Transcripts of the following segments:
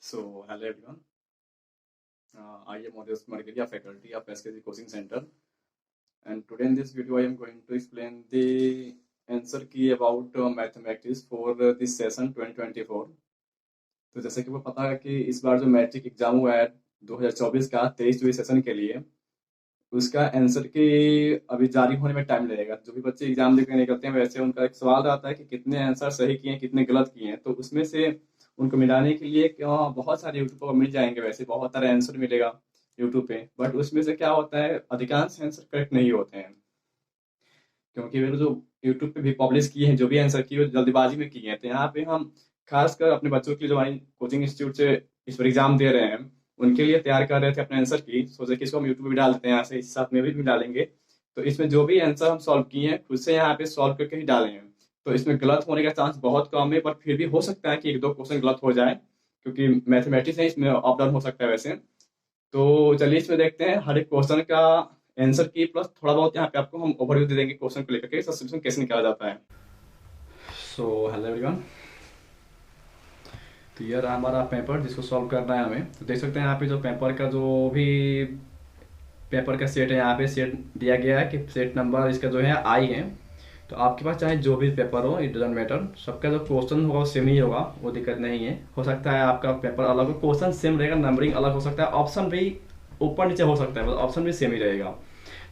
So, hello everyone. I am Modest Margeria, faculty of SKG Coaching Center, and today in this video I am going to explain the answer key about mathematics for this session 2024. तो जैसे कि वो पता है कि इस बार जो matric exam हुआ है 2024 का 23 सेशन के लिए, उसका आंसर की अभी जारी होने में टाइम लगेगा। जो भी बच्चे एग्जाम देकर निकलते हैं वैसे उनका एक सवाल रहता है कि कितने आंसर सही किए हैं, कितने गलत किए हैं। तो उसमें से उनको मिलाने के लिए बहुत सारे यूट्यूब पर मिल जाएंगे, वैसे बहुत सारे आंसर मिलेगा यूट्यूब पे, बट उसमें से क्या होता है, अधिकांश आंसर करेक्ट नहीं होते हैं, क्योंकि वो जो यूट्यूब पे भी पब्लिश किए हैं जो भी आंसर किए वो जल्दीबाजी में किए हैं। तो यहाँ पे हम खासकर अपने बच्चों के लिए जो हमारी कोचिंग इंस्टीट्यूट से इस पर एग्जाम दे रहे हैं उनके लिए तैयार कर रहे थे अपने आंसर की। सोचे कि इसको हम यूट्यूब पे भी डाल देते हैं, यहाँ से इस साथ में भी डालेंगे। तो इसमें जो भी आंसर हम सॉल्व किए हैं खुद से यहाँ पे सॉल्व करके ही डाले हैं। तो इसमें गलत होने का चांस बहुत कम है, पर फिर भी हो सकता है कि 1-2 क्वेश्चन गलत हो जाए, क्योंकि मैथमेटिक्स है, इसमें अप डाउन हो सकता है वैसे। तो चलिए इसमें देखते हैं हर एक क्वेश्चन का आंसर की, प्लस थोड़ा बहुत यहाँ पे आपको हम ओवरव्यू दे देंगे क्वेश्चन को लेकर के सॉल्यूशन कैसे निकाला जाता है। सो हेलो एवरीवन, तो ये रहा हमारा पेपर जिसको सॉल्व करना है हमें। तो देख सकते हैं यहाँ पे जो पेपर का जो भी पेपर का सेट है, यहाँ पे सेट दिया गया है कि सेट नंबर इसका जो है आई है। तो आपके पास चाहे जो भी पेपर हो, इट डजंट मैटर, सबका जो क्वेश्चन होगा वो सेम ही होगा, वो दिक्कत नहीं है। हो सकता है आपका पेपर अलग हो, क्वेश्चन सेम रहेगा, नंबरिंग अलग हो सकता है, ऑप्शन भी ऊपर नीचे हो सकता है, मतलब ऑप्शन भी सेम ही रहेगा।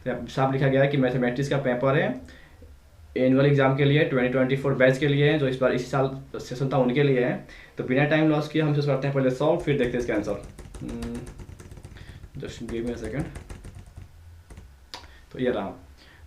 तो यहाँ साफ लिखा गया है कि मैथमेटिक्स का पेपर है, एनुअल एग्जाम के लिए 2024 बैच के लिए है, जो इस बार इसी साल सेशन था उनके लिए है। तो बिना टाइम लॉस किए हम करते हैं पहले सॉल्व, फिर देखते हैं इसका answer. Just give me a second. तो ये रहा,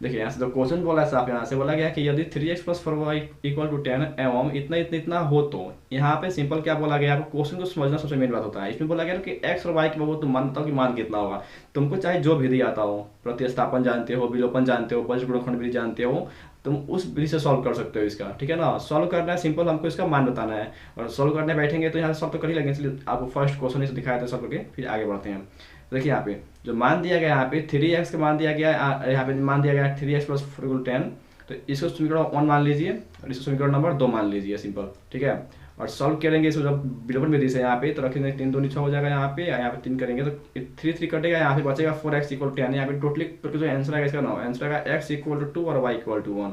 देखिए यहाँ से जो क्वेश्चन बोला है साहब, यहाँ से बोला गया कि यदि 3x + 4y = 10 एवं इतना इतना इतना हो, तो यहाँ पे सिंपल क्या बोला गया, आपको क्वेश्चन को समझना सबसे मेन बात होता है। इसमें बोला गया कि x और y के बाबू तुम मानता हो कि मान कितना होगा। तुमको चाहे जो विधि आता हो, प्रतिस्थापन जानते हो, विलोपन जानते हो, पंच गुणनखंड विधि जानते हो, तुम उस विधि से सॉल्व कर सकते हो इसका, ठीक है ना। सॉल्व करना है सिंपल, हमको इसका मान बताना है, और सॉल्व करने बैठेंगे तो यहाँ सॉल्व तो कर ही लगेंगे, इसलिए आपको फर्स्ट क्वेश्चन इसे दिखाया था सॉल्व करके, फिर आगे बढ़ते हैं। देखिए यहाँ पे जो मान दिया गया, यहाँ पे 3x का मान दिया गया, यहाँ पे मान दिया गया 3x + 4 = 10। तो इसको समीकरण 1 मान लीजिए और इसको समीकरण नंबर 2 मान लीजिए, सिंपल, ठीक है। और सॉल्व करेंगे इसको जब विलोपन विधि से, यहाँ पे तो रखेंगे 3 दूनी 6 हो जाएगा, यहाँ पे 3 करेंगे तो 3 3 कटेगा, यहाँ पे बचेगा 4x = 10। यहाँ पे टोटली करके जो आंसर आएगा इसका आंसर आएगा x = 2 और y = 1।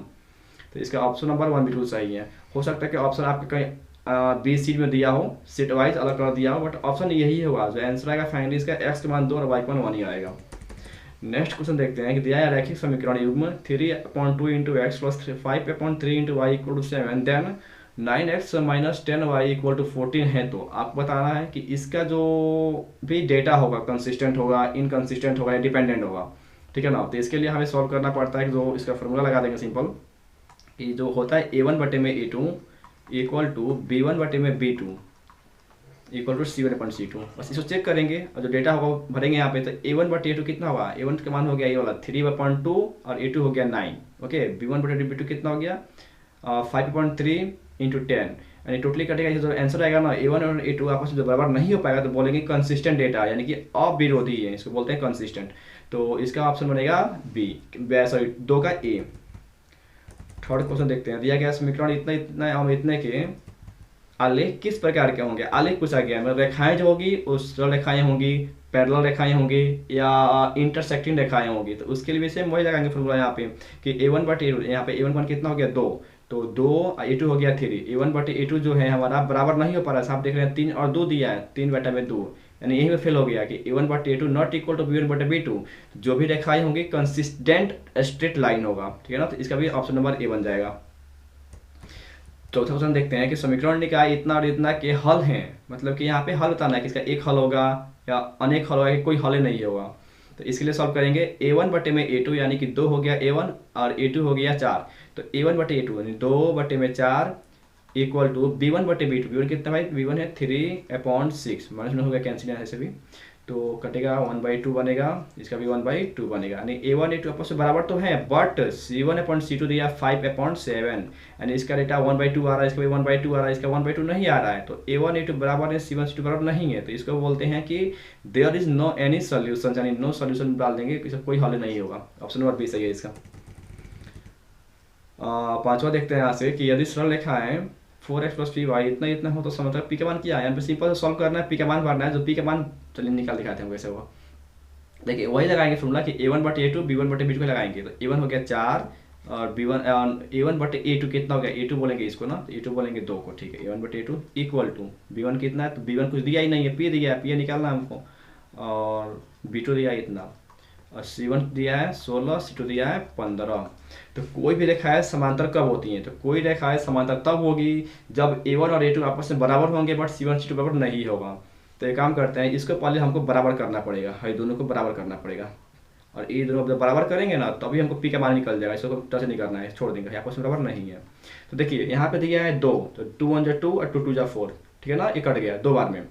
तो इसका ऑप्शन नंबर 1 बिल्कुल सही है। हो सकता है कि ऑप्शन आपके कहीं बी सीट में दिया हो, सीट वाइज अलग कर दिया हो, बट ऑप्शन यही होगा। जो आंसर आएगा फाइनली इसका x का मान 2 और y का मान 1 ही आएगा। नेक्स्ट क्वेश्चन देखते हैं कि दिया है रैखिक समीकरण युग्म 3/2 × x + 5/3 × y = 7, then 9x - 10y = 14 है। तो आपको बताना है कि इसका जो भी डेटा होगा कंसिस्टेंट होगा, इनकंसिस्टेंट होगा, डिपेंडेंट होगा, ठीक है ना। तो इसके लिए हमें सॉल्व करना पड़ता है कि जो इसका फॉर्मूला लगा देंगे सिंपल, कि जो होता है a1/a2 = b1/b2 = c1/c2। बस इसको चेक करेंगे और जो डेटा होगा भरेंगे यहाँ पे। तो a1/a2 कितना होगा, a1 का मान हो गया ये वाला 3/2 और a2 हो गया 9, ओके। b1/b2 कितना हो गया 5/3 × 10, यानी टोटली कटेगा। जो आंसर आएगा ना, a1 और a2 आपस में जो बराबर नहीं हो पाएगा तो बोलेंगे कंसिस्टेंट डेटा, यानी कि अविरोधी है, इसको बोलते हैं कंसिस्टेंट। तो इसका ऑप्शन बनेगा बी, सॉरी 2 का ए। थर्ड क्वेश्चन देखते हैं, दिया गया समीकरण इतना इतना और इतने के आलेख किस प्रकार के होंगे। आलेख पूछा गया, मतलब रेखाएं जो होगी वो सरल रेखाएं होंगी, पैरेलल रेखाएं होंगी, या इंटरसेक्टिंग रेखाएं होंगी। तो उसके लिए भी सेम वही लगाएंगे फॉर्मूला यहाँ पे कि a1/a2, यहाँ पे a1 कितना हो गया 2, तो 2 a2 हो गया 3। a1/a2 जो है हमारा बराबर नहीं हो पा रहा है, आप देख रहे हैं 3 और 2 दिया है, 3/2, यानी यही में फेल हो गया कि a1/a2 ≠ b1/b2। जो भी रेखाएं होंगी कंसिस्टेंट स्ट्रेट लाइन होगा, ठीक है ना। तो इसका भी ऑप्शन नंबर ए बन जाएगा। चौथा क्वेश्चन देखते हैं कि समीकरण निकाय इतना और इतना के हल हैं, मतलब कि यहाँ पे हल बताना है कि इसका एक हल होगा या अनेक हल होगा, कोई हल ही नहीं होगा। तो इसके लिए सॉल्व करेंगे a1/a2, यानी कि 2 हो गया a1 और a2 हो गया 4। तो a1/a2 यानी 2/4 = b1/b2। b1 कितना भाई, b1 है 3/6, माइनस हो गया कैंसिल यहाँ से भी, तो कटेगा 1/2 बनेगा, इसका भी 1/2 बनेगा। यानी a1 a2 आपस में बराबर तो है, बट c1/c2 दिया 5/7, यानी इसका डेटा 1/2 आ रहा है, इसका भी 1/2 आ रहा है, इसका 1/2 नहीं आ रहा है। तो a1 a2 बराबर है, c1 c2 बराबर नहीं है। तो इसको बोलते हैं कि there is no any solution, यानी नो सोल्यूशन डाल देंगे, इसका कोई हल नहीं होगा। ऑप्शन नंबर बी सही है इसका। पांचवा देखते हैं यहाँ से कि यदि सरल रेखाएं 4x प्लस 3y इतना इतना हो तो समझ पी का मान क्या है, यहाँ पे सिंपल से सॉल्व करना है, पी का मान भरना है। जो पी का मान चलिए निकाल दिखाते हैं कैसे हुआ। देखिए वही लगाएंगे फॉर्मूला कि a1/a2 b1/b2 को लगाएंगे, तो a1 हो गया 4 और b1 a1/a2 कितना हो गया, a2 बोलेंगे इसको ना, तो a2 बोलेंगे 2 को, ठीक है। a1/a2 इक्वल टू b1 कितना है, तो b1 कुछ दिया ही नहीं है, p दिया है, p निकालना है हमको, और b2 दिया है इतना, और c1 दिया है 16, c2 दिया है 15। तो कोई भी रेखाएं समांतर कब होती हैं, तो कोई रेखाएं समांतर तब होगी जब a1 और a2 आपस में बराबर होंगे बट c1 c2 बराबर नहीं होगा। तो एक काम करते हैं, इसको पहले हमको बराबर करना पड़ेगा, ये दोनों को बराबर करना पड़ेगा, और ये दोनों जब बराबर करेंगे ना तभी हमको पी का मान निकल जाएगा। इसको टच नहीं करना है, छोड़ देंगे, आपस में बराबर नहीं है। तो देखिए यहाँ पे दिया है 2, तो 2 1 2 और 2 2 4, ठीक है ना, ये कट गया 2 बार में।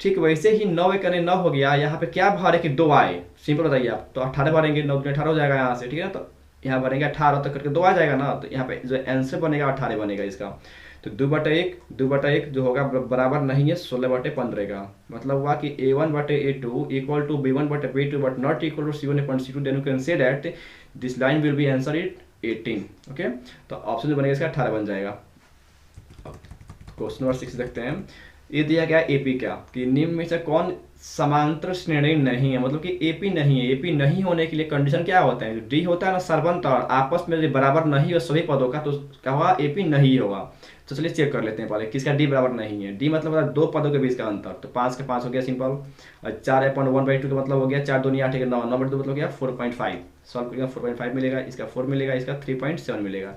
ठीक वैसे ही 9 1 9 हो गया, यहाँ पे क्या भरे कि 2 आए, सिंपल बताइए आप, तो 18 भरेंगे, 9 18 हो जाएगा यहाँ से, ठीक है ना। तो यहाँ भरेंगे 18 तो करके 2 आ जाएगा ना, तो यहाँ पे जो आंसर बनेगा 18 बनेगा इसका। तो 2/1 जो होगा बराबर नहीं है 16/15 का, मतलब हुआ कि a1/a2 equal to b1/b2 but not equal to c1/c2, then you can say that this line will be answer it 18। Okay, तो ऑप्शन जो बनेगा इसका 18 बन जाएगा। क्वेश्चन नंबर 6 देखते हैं। ये दिया गया एपी क्या, कि निम्न में से कौन समांतर श्रेणी नहीं है, मतलब कि एपी नहीं है। एपी नहीं होने के लिए कंडीशन क्या होता है, डी होता है ना सर्वंत और आपस में यदि बराबर नहीं हो सभी पदों का, तो क्या होगा, एपी नहीं होगा। तो चलिए चेक कर लेते हैं पहले किसका डी बराबर नहीं है। डी मतलब होता है 2 पदों के बीच का अंतर, तो 5 का 5 हो गया सिंपल, और 4/1/2 का मतलब हो गया 4 2 8 9 9/2 मतलब हो गया 4.5, सॉल्व करेगा 4.5 मिलेगा, इसका 4 मिलेगा, इसका 3.7 मिलेगा।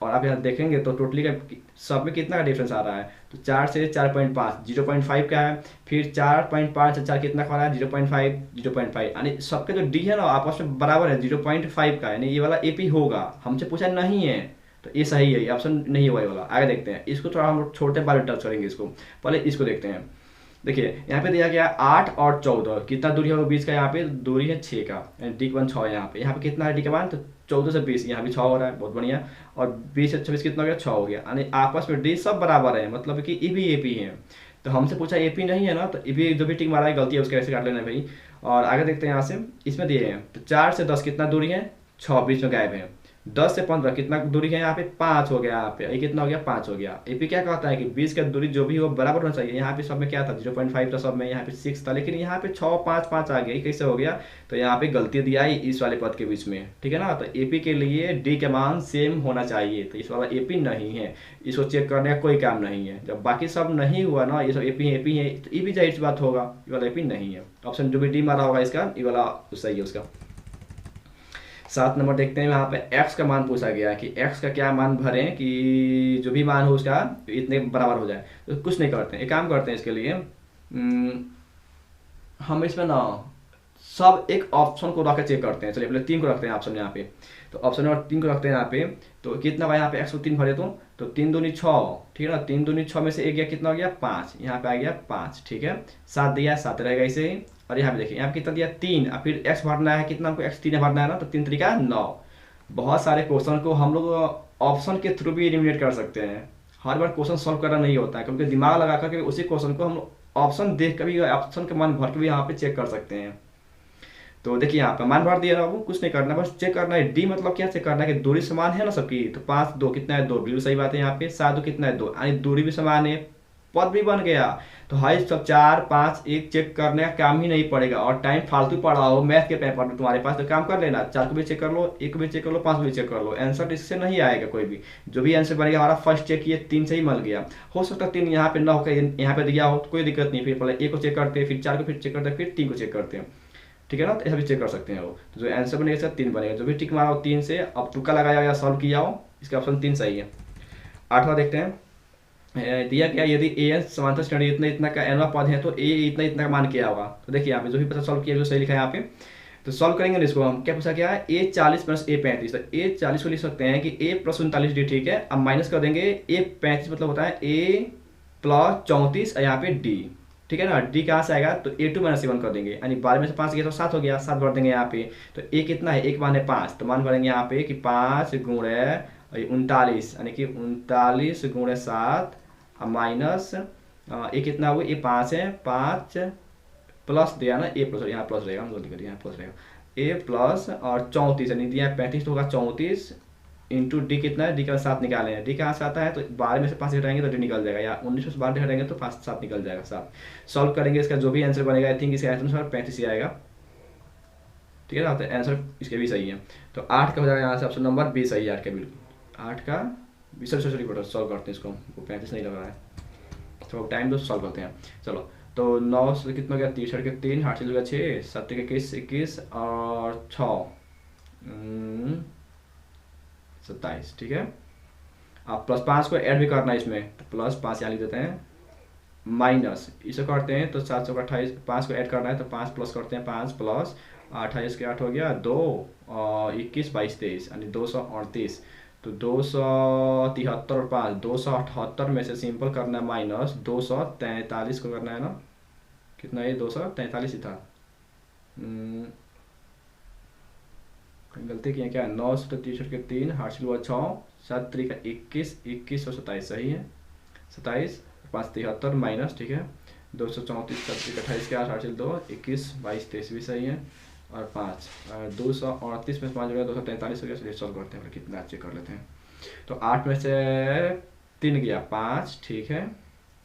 और आप यहाँ देखेंगे तो टोटली का सब में कितना का डिफरेंस आ रहा है, तो 4 से 4.5 0.5 का है, फिर 4.5 से 4 कितना खा रहा है 0.5 0.5, यानी सबके जो डी है ना आपस में बराबर है 0.5 का, यानी ये वाला एपी होगा। हमसे पूछा नहीं है तो ये सही है, ये ऑप्शन नहीं हुआ ये वाला। आगे देखते हैं, इसको थोड़ा हम छोटे बार टच करेंगे इसको, पहले इसको देखते हैं। देखिए यहाँ पे दिया गया 8 और 14, कितना दूरी है वो बीच का, यहाँ पे दूरी है 6 का, डी का मान 6 है। यहाँ पे कितना है डी का मान, तो 14 से 20, यहाँ भी 6 हो रहा है, बहुत बढ़िया। और 20 से 26 कितना हो गया, 6 हो गया, यानी आपस में डी सब बराबर है, मतलब कि ई भी एपी है। तो हमसे पूछा एपी नहीं है ना, तो ई भी जो भी टिक मारा है गलती है उसके ऐसे काट लेना भाई। और आगे देखते हैं यहाँ से, इसमें दिए हैं तो 4 से 10 कितना दूरी है, 6 बीच में गायब है। 10 से 15 कितना दूरी है, यहाँ पे 5 हो गया, यहाँ पे ये कितना हो गया 5 हो गया। एपी क्या कहता है कि 20 का दूरी जो भी हो बराबर होना चाहिए। यहाँ पे सब में क्या था 0.5 था, सब में यहाँ पे 6 था, लेकिन यहाँ पे 6 5 5 आ गया, कैसे हो गया, तो यहाँ पे गलती दिया है इस वाले पद के बीच में, ठीक है ना। तो एपी के लिए डी के मान सेम होना चाहिए, तो इस वाला एपी नहीं है, इसको चेक करने का कोई काम नहीं है। जब बाकी सब नहीं हुआ ना, ये सब एपी है तो ये भी जाहिर सी बात होगा, ये वाला एपी नहीं है। ऑप्शन जो भी डी मारा होगा इसका, ये वाला सही है उसका। 7 नंबर देखते हैं, यहाँ पे x का मान पूछा गया है कि x का क्या मान भरें कि जो भी मान हो उसका इतने बराबर हो जाए। तो कुछ नहीं करते हैं, एक काम करते हैं इसके लिए, हम इसमें ना सब एक ऑप्शन को रख के चेक करते हैं। चलिए पहले 3 को रखते हैं ऑप्शन यहाँ पे, तो ऑप्शन नंबर 3 को रखते हैं यहाँ पे। तो कितना भाई यहाँ पे x को 3 भरे तो 3 दूनी 6, ठीक है ना। 3 दूनी 6 में से एक गया, कितना हो गया 5, यहाँ पे आ गया 5, ठीक है। 7 दिया 7 रहेगा इसे ही। और यहाँ पे देखिए यहाँ पे कितना दिया 3, और फिर x भरना है कितना, हमको x 3 भरना है ना, तो 3 तरीका 9। बहुत सारे क्वेश्चन को हम लोग ऑप्शन के थ्रू भी एलिमिनेट कर सकते हैं, हर बार क्वेश्चन सॉल्व करना नहीं होता है, क्योंकि दिमाग लगा करके उसी क्वेश्चन को हम ऑप्शन देख कर भी, ऑप्शन के मान भर के भी यहाँ पे चेक कर सकते हैं। तो देखिए यहाँ पे मान भर दिया ना, कुछ नहीं करना, बस चेक करना है डी मतलब क्या चेक करना है कि दूरी समान है ना सबकी। तो 5 2 कितना है 2, बिल्कुल सही बात है। यहाँ पे 7 2 कितना है 2, यानी दूरी भी समान है, पद भी बन गया। तो हाई सब 4 5 1 चेक करने का काम ही नहीं पड़ेगा, और टाइम फालतू पड़ा हो मैथ के पेपर में तुम्हारे पास तो काम कर लेना, 4 को भी चेक कर लो, 1 को भी चेक कर लो, 5 को भी चेक कर लो, आंसर इससे नहीं आएगा कोई भी। जो भी आंसर बनेगा हमारा फर्स्ट चेक किए 3 से ही मिल गया। हो सकता है 3 यहाँ पे ना होकर यहाँ पे दिया हो तो कोई दिक्कत नहीं, फिर पहले 1 को चेक करते हैं, फिर 4 को फिर चेक करते हैं, फिर 3 को चेक करते हैं, ठीक है ना। तो ऐसा भी चेक कर सकते हैं वो। तो जो आंसर बनेगा इसका 3 बनेगा, जो भी टिक मारा हो 3 से, अब तुक्का लगाया या सॉल्व किया हो, इसका ऑप्शन 3 सही है। 8वां देखते हैं, दिया गया यदि ए एन समांतर श्रेणी इतना इतना का एनवा पद है तो ए इतना इतना का मान क्या होगा। तो देखिए यहाँ पे जो भी पता सॉल्व किया जो सही लिखा है यहाँ पे, तो सॉल्व करेंगे ना इसको हम। क्या पूछा गया है, ए 40 प्लस ए 35, तो ए 40 को लिख सकते हैं कि ए प्लस 39 डी, ठीक है। अब माइनस कर देंगे ए 35 मतलब होता है ए प्लस 34 यहाँ पे डी, ठीक है ना। डी कहाँ से आएगा, तो ए 2 माइनस ए 1 कर देंगे, यानी 12 में से 5 गया तो 7 हो गया, 7 भर देंगे यहाँ पे। तो ए कितना है, एक मान है 5, तो मान भरेंगे यहाँ पे कि 5 गुणे 39, यानी कि 39 गुणे 7 माइनस ए कितना हुआ, ए 5 है, 5 प्लस दिया ना, ए प्लस, यहाँ प्लस रहेगा, हम गलती करिए यहाँ प्लस रहेगा, ए प्लस और 34 यानी दिया 35 तो होगा 34 इंटू डी कितना है, डी का 7 निकाले हैं, डी कहाँ से आता है, तो 12 में से 5 घटाएंगे तो डी निकल जाएगा, या 19 में से 12 घटाएंगे तो 5 7 निकल जाएगा 7। सॉल्व करेंगे, इसका जो भी आंसर बनेगा आई थिंक इसका आंसर 35 ही आएगा, ठीक है ना, तो आंसर इसके भी सही है। तो 8 का हो जाएगा यहाँ से ऑप्शन नंबर बी सही है 8 का, बिल्कुल 8 का बी। सॉरी बेटा, सॉल्व करते हैं इसको, वो 35 नहीं लग रहा है, तो टाइम दो सॉल्व करते हैं। चलो, तो 9 से कितना गया, 30 के 3, 8 से गया 6, 7 के 21 और 6 27, ठीक है। आप +5 को ऐड भी करना है इसमें, तो +5 यहाँ लिख देते हैं, माइनस इसे करते हैं तो 7 को 28, 5 को ऐड करना है तो 5 प्लस करते हैं, 5 प्लस 28 के 8 हो गया 2 और 21 22 23 यानी 238। तो 273 और 5 278 में से सिंपल करना है माइनस 243 को करना है ना, कितना ये 243 ही था, गलती किया क्या, 9 से 30 के 3, 8 से 6, 7 3 का 21, 21 और 27 सही है, 27 5 73 माइनस, ठीक है, 234 7 28 के 8, 8 से 2 21 22 23 भी सही है, और 5 238 में 5 हो गया 243 हो गया। चलिए सॉल्व करते हैं, कितना अच्छे कर लेते हैं। तो 8 में से 3 गया 5, ठीक है,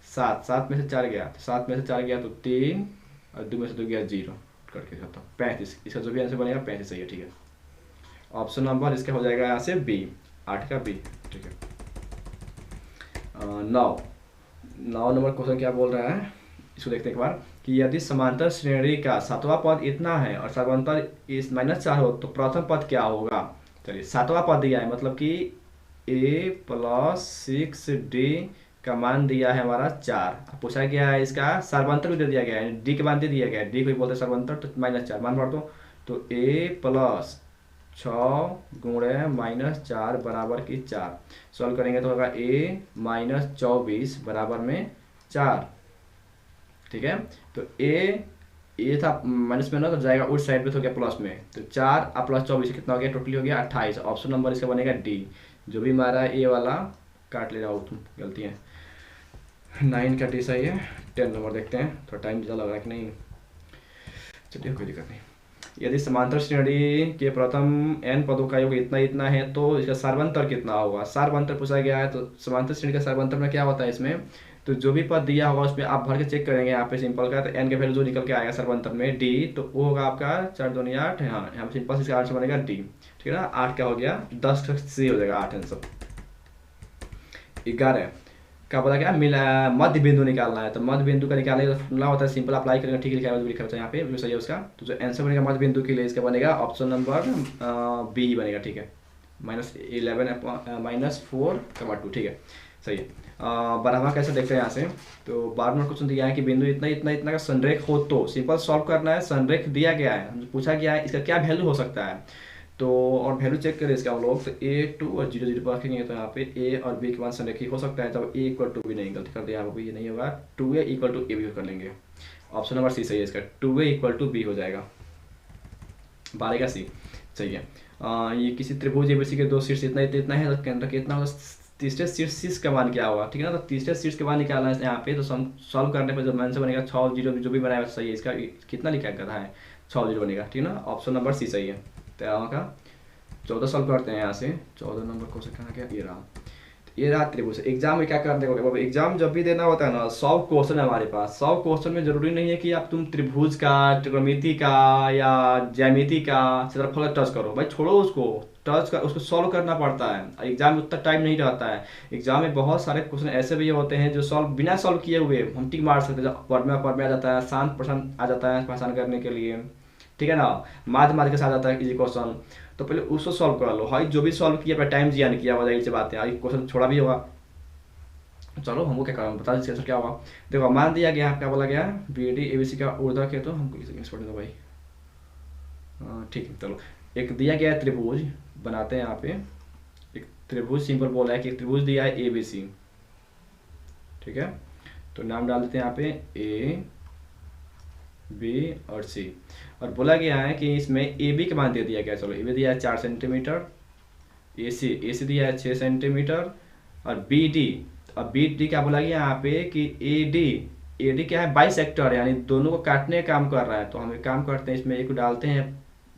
7 में से 4 गया, तो 7 में से 4 गया तो 3 और 2 में से 2 गया 0 करके खाता 35, इसका जो भी आंसर बनेगा 35 सही है, ठीक है। ऑप्शन नंबर इसका हो जाएगा यहाँ से बी, 8 का बी, ठीक है। 9 नंबर क्वेश्चन क्या बोल रहा है, इसको देखते हैं एक बार, कि यदि समांतर श्रेणी का 7वां पद इतना है और सर्वांतर इस -4 हो तो प्रथम पद क्या होगा। चलिए 7वां पद दिया है, मतलब कि a + 6d का मान दिया है हमारा 4, पूछा गया है इसका सर्वांतर भी दे दिया गया है, d के मान दे दिया गया है, d को बोलते हैं सर्वांतर, तो -4 मान भर दो, तो a + 6 गुणे -4 बराबर की 4। सॉल्व करेंगे तो होगा a - 24 बराबर में 4, ठीक है। तो ए था माइनस में ना, तो जाएगा उस साइड पे, तो गया प्लस में, तो 4 और +24 कितना हो गया, टोटली हो गया 28। ऑप्शन नंबर इसका बनेगा डी, जो भी मारा है ए वाला काट ले जाओ, तुम गलती है, 9 का डी सही है। 10 नंबर देखते हैं, थोड़ा टाइम ज़्यादा लग रहा है कि नहीं, चलिए कोई दिक्कत नहीं। यदि समांतर श्रेणी के प्रथम n पदों का योग इतना इतना है तो इसका सर्वांतर कितना होगा। सर्वांतर पूछा गया है, तो समांतर श्रेणी का सर्वांतर में क्या होता है इसमें, तो जो भी पद दिया होगा उसमें आप भर के चेक करेंगे यहाँ पे सिंपल का, तो n का वैल्यू जो निकल के आएगा सर्वांतर में d, तो वो होगा आपका 4 2 8, हाँ यहाँ पे सिंपल इसका आंसर बनेगा d, ठीक है ना। 8 का हो गया, 10 का सी हो जाएगा 8 आंसर। 11 क्या पता क्या, मिला मध्य बिंदु निकालना है, तो मध्य बिंदु का निकालने का फॉर्मूला होता है सिंपल अप्लाई करेंगे, ठीक लिखा है लिखा होता है यहाँ पे, वो सही है उसका। तो जो आंसर बनेगा मध्य बिंदु के लिए इसका बनेगा ऑप्शन नंबर बी बनेगा, ठीक है, -11 -4/2, ठीक है, सही है। 12वां कैसे देखते हैं यहाँ से, तो 12 नंबर क्वेश्चन दिया है कि बिंदु इतना इतना इतना का संरेख हो, तो सिंपल सॉल्व करना है, संरेख दिया गया है, पूछा गया है इसका क्या वैल्यू हो सकता है, तो और वैल्यू चेक करें इसका हम लोग, तो a 2 और 0 0 पर रखेंगे, तो यहाँ पे a और b के मान संरेखी हो सकता है, जब a = b, नहीं गलती कर दिया यहाँ पे, ये नहीं होगा, 2a = a भी कर लेंगे, ऑप्शन नंबर सी सही है इसका, 2a = b हो जाएगा, 12 का सी सही है। ये किसी त्रिभुज ABC के 2 शीर्ष इतना इतना है, तो केंद्र कितना होगा, तीसरे शीर्ष का मान क्या होगा, ठीक है ना, तो तीसरे शीर्ष के मान निकालना है यहाँ पे, तो सॉल्व करने पर जब आंसर बनेगा 6 0 जो भी बनाया सही है, इसका कितना लिखा गया है 6 0 बनेगा, ठीक है ना, ऑप्शन नंबर सी सही है। 13वां का 14 सॉल्व करते हैं यहाँ से, 14 नंबर क्वेश्चन कहाँ गया, ये रहा त्रिभुज। एग्जाम में क्या करने को, एग्जाम जब भी देना होता है ना, 100 क्वेश्चन है हमारे पास, 100 क्वेश्चन में जरूरी नहीं है कि आप तुम त्रिभुज का, त्रिकोणमिति का या ज्यामिति का क्षेत्रफल का टच करो, भाई छोड़ो उसको, टच कर उसको सॉल्व करना पड़ता है, एग्जाम में उतना टाइम नहीं रहता है। एग्जाम में बहुत सारे क्वेश्चन ऐसे भी होते हैं जो सॉल्व बिना सॉल्व किए हुए हम टिक मार सकते हैं, पढ़ में आ जाता है, शांत प्रश्न आ जाता है पहचान करने के लिए, ठीक है ना, माध्यम के साथ आता है इजी क्वेश्चन, तो पहले उसको सॉल्व कर लो, भाई जो भी सॉल्व किया अपना टाइम जिया नहीं किया हुआ, यही से बात है, क्वेश्चन छोड़ा भी होगा। चलो हमको क्या करना, बता दीजिए क्या होगा। देखो मान दिया गया, क्या बोला गया, BD ABC का ऊर्ध्व के, तो हमको पढ़ने दो भाई, ठीक है। चलो एक दिया गया है त्रिभुज, बनाते हैं यहाँ पे एक त्रिभुज, सिंपल बोला है कि एक त्रिभुज दिया है ABC, ठीक है, तो नाम डाल देते हैं यहाँ पे A B और C, और बोला गया है कि इसमें AB का मान दे दिया गया, चलो AB दिया है 4 सेंटीमीटर, AC दिया है 6 सेंटीमीटर, और BD, अब BD क्या बोला गया यहाँ पे कि AD क्या है, बाइसेक्टर, यानी दोनों को काटने का काम कर रहा है, तो हम एक काम करते हैं, इसमें एक डालते हैं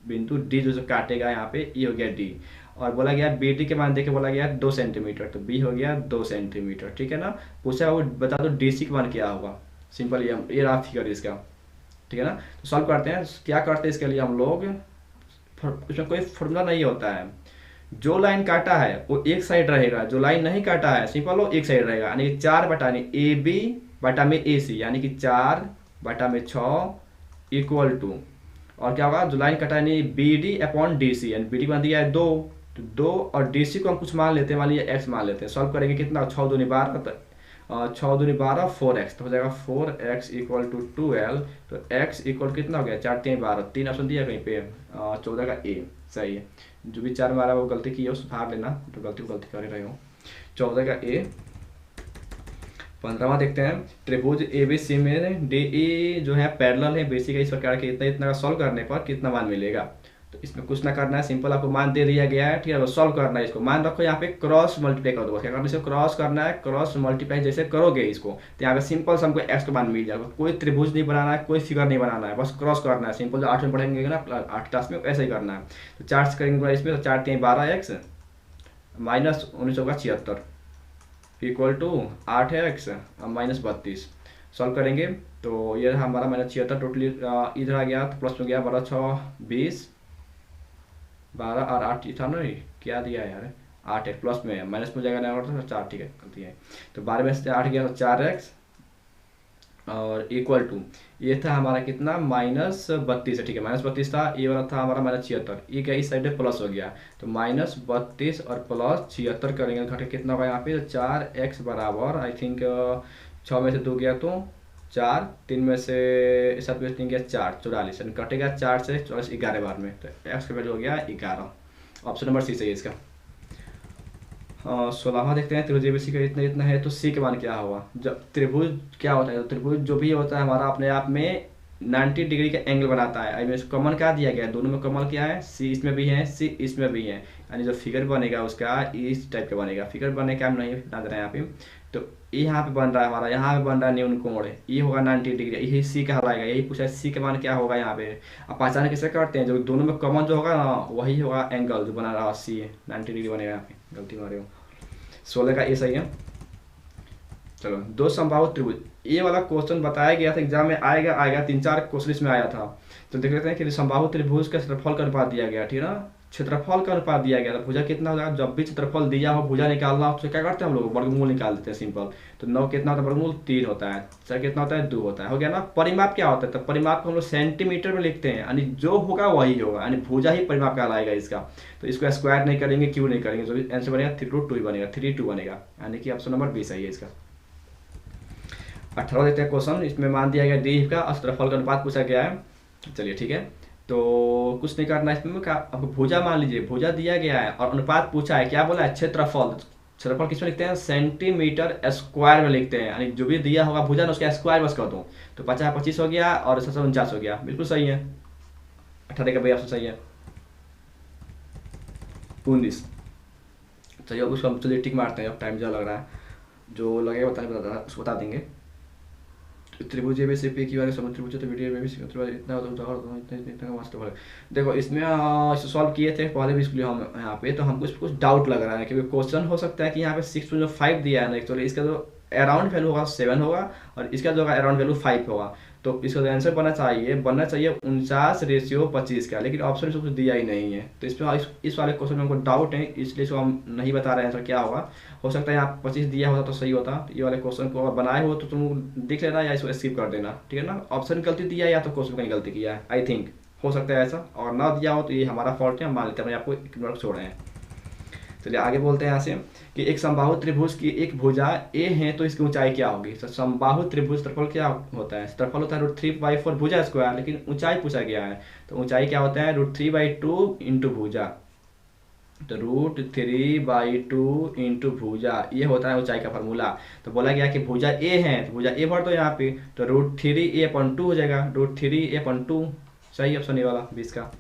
बिंदु D जो काटेगा यहाँ पे, ये हो गया D, और बोला गया बी डी के मान देके बोला गया 2 सेंटीमीटर, तो बी हो गया 2 सेंटीमीटर, ठीक है ना। पूछा वो बता दो डी सी का मान क्या होगा, सिंपल ये रहा फिगर इसका, ठीक है ना। तो सॉल्व करते हैं, क्या करते हैं इसके लिए हम लोग, इसमें कोई फॉर्मूला नहीं होता है, जो लाइन काटा है वो एक साइड रहेगा, जो लाइन नहीं काटा है सिंपल वो एक साइड रहेगा, यानी कि 4 बटा ए बी बटा में ए सी, यानी कि 4 बटा में 6 इक्वल टू, और क्या होगा जो लाइन कटा है B D upon D C, यानी बी डी मान दिया है 2, तो 2 और डी सी को हम कुछ मान लेते हैं, मान लीजिए एक्स मान लेते हैं। सॉल्व करेंगे कितना, 6 दूनी 12, 6 दूनी 12 4x, तो हो जाएगा 4x इक्वल टू 12, तो x इक्वल कितना हो गया 4 3 12, 3 ऑप्शन दिया कहीं पे, 14 का ए सही है। जो भी 4 मारा वो गलती की है सुधार लेना, तो गलती कर रहे हो। 14 का ए। 15वां देखते हैं, त्रिभुज ए बी सी में डी ई जो है पैरेलल है बेसिक है, इस प्रकार के इतना इतना का सॉल्व करने पर कितना मान मिलेगा। तो इसमें कुछ ना करना है, सिंपल आपको मान दे दिया गया है, ठीक है, सॉल्व करना है इसको। मान रखो यहाँ पे क्रॉस मल्टीप्लाई कर दो, क्या करना है, इसको क्रॉस करना है, क्रॉस मल्टीप्लाई जैसे करोगे इसको तो यहाँ पे सिंपल से हमको एक्स का मान मिल जाएगा। कोई त्रिभुज नहीं बनाना है, कोई फिगर नहीं बनाना है, बस क्रॉस करना है, सिंपल जो 8 में पढ़ेंगे ना 8 क्लास में ऐसा ही करना है। तो 4 से करेंगे इसमें, तो 4 3 12x माइनस 19 का 76 equal to 8x minus 32। Solve करेंगे तो ये हमारा माइनस 76 टोटली इधर आ गया, तो प्लस में गया 12 6 20, 12 और 8 था ना, क्या दिया है यार 8 है, प्लस में माइनस में जाएगा ना, और 4, ठीक है गलती है। तो 12 में से 8 गया तो 4x और इक्वल टू ये था हमारा कितना माइनस 32 है, ठीक है माइनस 32 था, ये वाला था हमारा माइनस 76, ये क्या इस साइड में प्लस हो गया, तो माइनस 32 और प्लस 76 करेंगे तो घटे कितना होगा यहाँ पे, तो 4x बराबर आई थिंक 6 में से 2 गया तो 4, 3 में से 7 में से 3 गया 4, 44, कटेगा 4 से 44 11 बार में, तो x का वैल्यू हो गया 11। ऑप्शन नंबर सी सही है इसका। 16वां देखते हैं, त्रिभुज एबीसी का इतना इतना है तो सी का मान क्या होगा। जब त्रिभुज क्या होता है, तो त्रिभुज जो भी होता है हमारा अपने आप में 90 डिग्री का एंगल बनाता है। आई कॉमन क्या दिया गया है, दोनों में कॉमन क्या है, सी इसमें भी है सी इसमें भी है, यानी जो फिगर बनेगा उसका इस टाइप का बनेगा। फिगर बनने का हम नहीं बता रहे हैं यहाँ पे, तो ये यहाँ पे बन रहा है हमारा, यहाँ पे बन रहा है न्यून कोण, ये होगा 90 डिग्री, यही सी कहलाएगा। यही पूछा है सी का मान क्या होगा यहाँ पे। अब पहचान कैसे करते हैं, जो दोनों में कॉमन जो होगा ना वही होगा एंगल जो बना रहा सी 90 डिग्री बनेगा। यहाँ पे गलती मारे हो, 16 का ए सही है। चलो, दो संभावित त्रिभुज, ये वाला क्वेश्चन बताया गया था एग्जाम में, आएगा 3-4 क्वेश्चन इसमें आया था। तो देख लेते हैं कि संभावित त्रिभुज का क्षेत्रफल का अनुपात दिया गया, ठीक है ना, क्षेत्रफल का अनुपात दिया गया था। भुजा कितना हो जाएगा, जब भी क्षेत्रफल दिया हो भुजा निकालना हो तो क्या करते हैं हम लोग, वर्गमूल निकाल देते हैं सिंपल। तो 9 कितना होता है, वर्गमूल 3 होता है, 4 कितना होता है 2 होता है, हो गया ना। परिमाप क्या होता है, तो परिमाप को हम लोग सेंटीमीटर में लिखते हैं, यानी जो होगा वही होगा, यानी भुजा ही परिमाप कहलाएगा इसका। तो इसको स्क्वायर नहीं करेंगे, क्यों नहीं करेंगे, जो भी आंसर बनेगा 3√2 ही बनेगा, 3 2 बनेगा, यानी कि ऑप्शन नंबर बी सही है इसका। 18 देते हैं क्वेश्चन, इसमें मान दिया गया डी का क्षेत्रफल का अनुपात पूछा गया है। चलिए ठीक है, तो कुछ नहीं करना इसमें, आपको भुजा मान लीजिए, भुजा दिया गया है और अनुपात पूछा है, क्या बोला है क्षेत्रफल। क्षेत्रफल किस में लिखते हैं, सेंटीमीटर स्क्वायर में लिखते हैं, यानी जो भी दिया होगा भुजा ना उसका स्क्वायर बस कर दो, तो 50 25 हो गया और 749 हो गया, बिल्कुल सही है। 18 का भाई ऑप्शन सही है। 19 चलिए उसको हम चलिए टिक मारते हैं, अब टाइम ज़्यादा लग रहा है, जो लगेगा उसको बता देंगे। त्रिभुज एबीसी पे की वाले समुद्र त्रिभुज, तो वीडियो में भी इतना इतना मस्त है। देखो इसमें सॉल्व किए थे पहले भी इसके हम यहाँ पे, तो हमको कुछ डाउट लग रहा है, क्योंकि क्वेश्चन हो सकता है कि यहाँ पे 6.5 दिया है ना, एक्चुअली इसका जो अराउंड वैल्यू होगा 7 होगा और इसका जो अराउंड वैल्यू 5 होगा, तो इसका आंसर बनना चाहिए 49:25 का, लेकिन ऑप्शन इसको कुछ दिया ही नहीं है। तो इसमें इस वाले क्वेश्चन में हमको डाउट है, इसलिए इसको हम नहीं बता रहे हैं आंसर क्या होगा। हो सकता है यहाँ 25 दिया होता तो सही होता। ये वाले क्वेश्चन को अगर बनाए हो तो तुम देख लेना या इसको स्किप कर देना, ठीक है ना। ऑप्शन गलती दिया है या तो क्वेश्चन कहीं गलती किया है, आई थिंक हो सकता है ऐसा, और ना दिया हो तो ये हमारा फॉल्ट है, हम मान लेते हैं, आपको एक मिनट छोड़ रहे हैं। चलिए आगे बोलते हैं यहाँ से कि एक समबाहु त्रिभुज की एक भुजा ए है तो इसकी ऊंचाई क्या होगी। तो समबाहु त्रिभुज क्षेत्रफल क्या होता है, क्षेत्रफल होता है √3/4 भुजा स्क्वायर, लेकिन ऊंचाई पूछा गया है, तो ऊंचाई क्या होता है √3/2 इंटू भुजा, तो √3/2 इंटू भुजा, ये होता है ऊंचाई का फार्मूला। तो बोला गया कि भुजा ए है तो भुजा ए भर दो यहाँ पे, तो √3a/2 हो जाएगा, √3a/2 सही ऑप्शन ये वाला 20 का।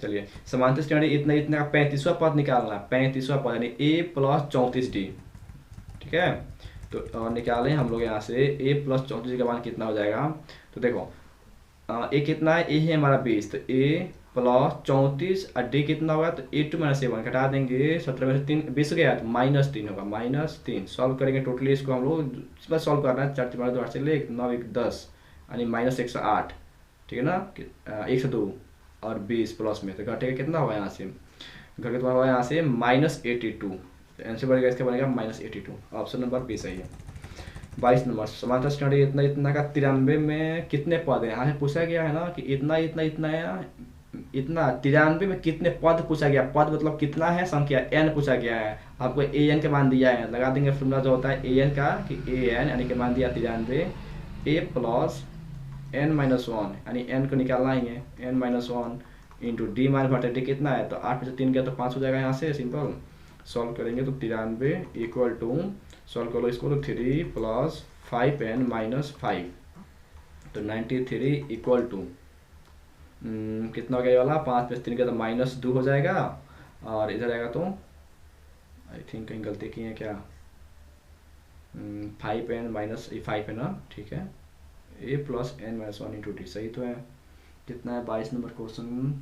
चलिए समांतर श्रेणी इतना इतना का 35वां पद निकालना, 35वां पद यानी a + 34d, ठीक है। तो निकालें हम लोग यहाँ से a + 34 का मान कितना हो जाएगा। तो देखो ए कितना है, ए है हमारा 20, तो ए प्लस 34 और डी कितना होगा, तो ए टू माइनस ए वन घटा देंगे, 17 में से 3 20 गया तो -3 होगा, -3 सॉल्व करेंगे। टोटली इसको हम लोग बस सॉल्व करना है, 4 3 2 8 से ले 9 1 10 यानी -108, ठीक है ना, 102 और 20 प्लस में तो घटेगा कितना होगा यहाँ से, घट के तुम्हारा होगा यहाँ से -82, तो आंसर बढ़ेगा इसका बनेगा -82। ऑप्शन नंबर बी सही है। 22 नंबर समांतर स्टडी इतना इतना का 93 में कितने पद है, यहाँ से पूछा गया है ना कि इतना इतना इतना है, इतना 93 में कितने पद पूछा गया, पद मतलब कितना है, संख्या n पूछा गया है, आपको ए एन का मान दिया है, लगा देंगे फॉर्मूला जो होता है ए एन का कि ए एन यानी कि मान दिया 93, ए प्लस n माइनस 1 यानी n को निकालना ही है, n minus 1 into D minus बटे डी कितना है, तो 8 में से 3 गया तो 5 हो जाएगा, यहाँ से सिंपल सॉल्व करेंगे तो 93 इक्वल टू सॉल्व करो इसको तो 3 प्लस 5n माइनस 5, तो 93 इक्वल टू कितना हो गया ये वाला, 5 में से 3 गया तो -2 हो जाएगा, और इधर आएगा तो आई थिंक कहीं गलती की है क्या, 5n माइनस 5 है ना, ठीक है, A plus n minus 1 into D सही तो है। कितना है 22 नंबर क्वेश्चन,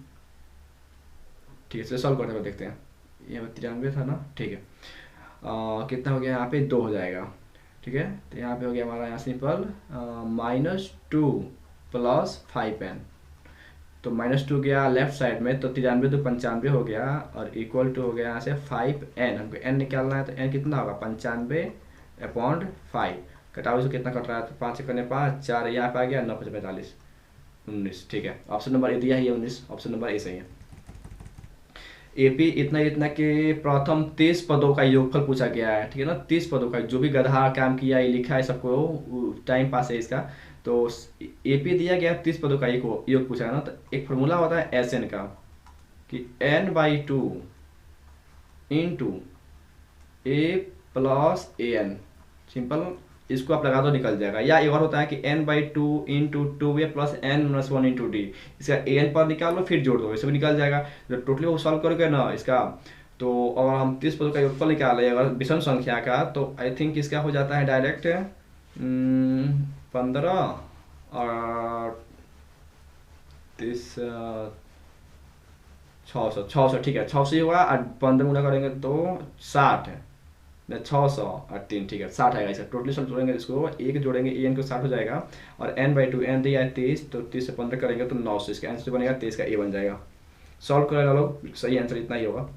ठीक है चलिए सॉल्व करते हुए देखते हैं, ये 93 था ना, ठीक है, कितना हो गया यहाँ पे 2 हो जाएगा, ठीक है, तो यहाँ पे हो गया हमारा यहाँ सिंपल -2 प्लस 5n, तो -2 गया लेफ्ट साइड में, तो 93 तो 95 हो गया, और इक्वल टू हो गया यहाँ से 5n, हमको n निकालना है, तो n कितना होगा 95/5, घटाओ इसको कितना कट रहा है, तो 5 से करने 5 4 यहाँ पे आ गया, 9 5 45 19, ठीक है, ऑप्शन नंबर ए दिया है, 19 ऑप्शन नंबर ए सही है। एपी इतना इतना के प्रथम 30 पदों का योगफल पूछा गया है, ठीक है ना, 30 पदों का, जो भी गधा काम किया ये लिखा है सबको, टाइम पास है इसका, तो एपी दिया गया 30 पदों का एक योग पूछा है ना, तो एक फॉर्मूला होता है एस एन का कि n/2 into A plus A N, simple इसको आप लगा दो निकल जाएगा, या एक और होता है कि n/2 into 2a plus n-1 into D, इसका an पर निकाल लो फिर जोड़ दो, इससे भी निकल जाएगा, जब टोटली वो सॉल्व करोगे ना इसका, तो और हम 30 पदों का योगफल निकाले अगर विषम संख्या का, तो आई थिंक इसका हो जाता है डायरेक्ट 15 और 30 600 ठीक है, 600 होगा, और 15 गुना करेंगे तो 60 है, 600 और 3 ठीक है 60 आएगा, इसका टोटली सॉल्व जोड़ेंगे, इसको एक जोड़ेंगे ए एन को 60 हो जाएगा, और n/2 n दिया है 30, तो 30 से 15 करेंगे तो 900, इसका आंसर बनेगा 23 का ए बन जाएगा। सॉल्व करेगा लोग, सही आंसर इतना ही होगा।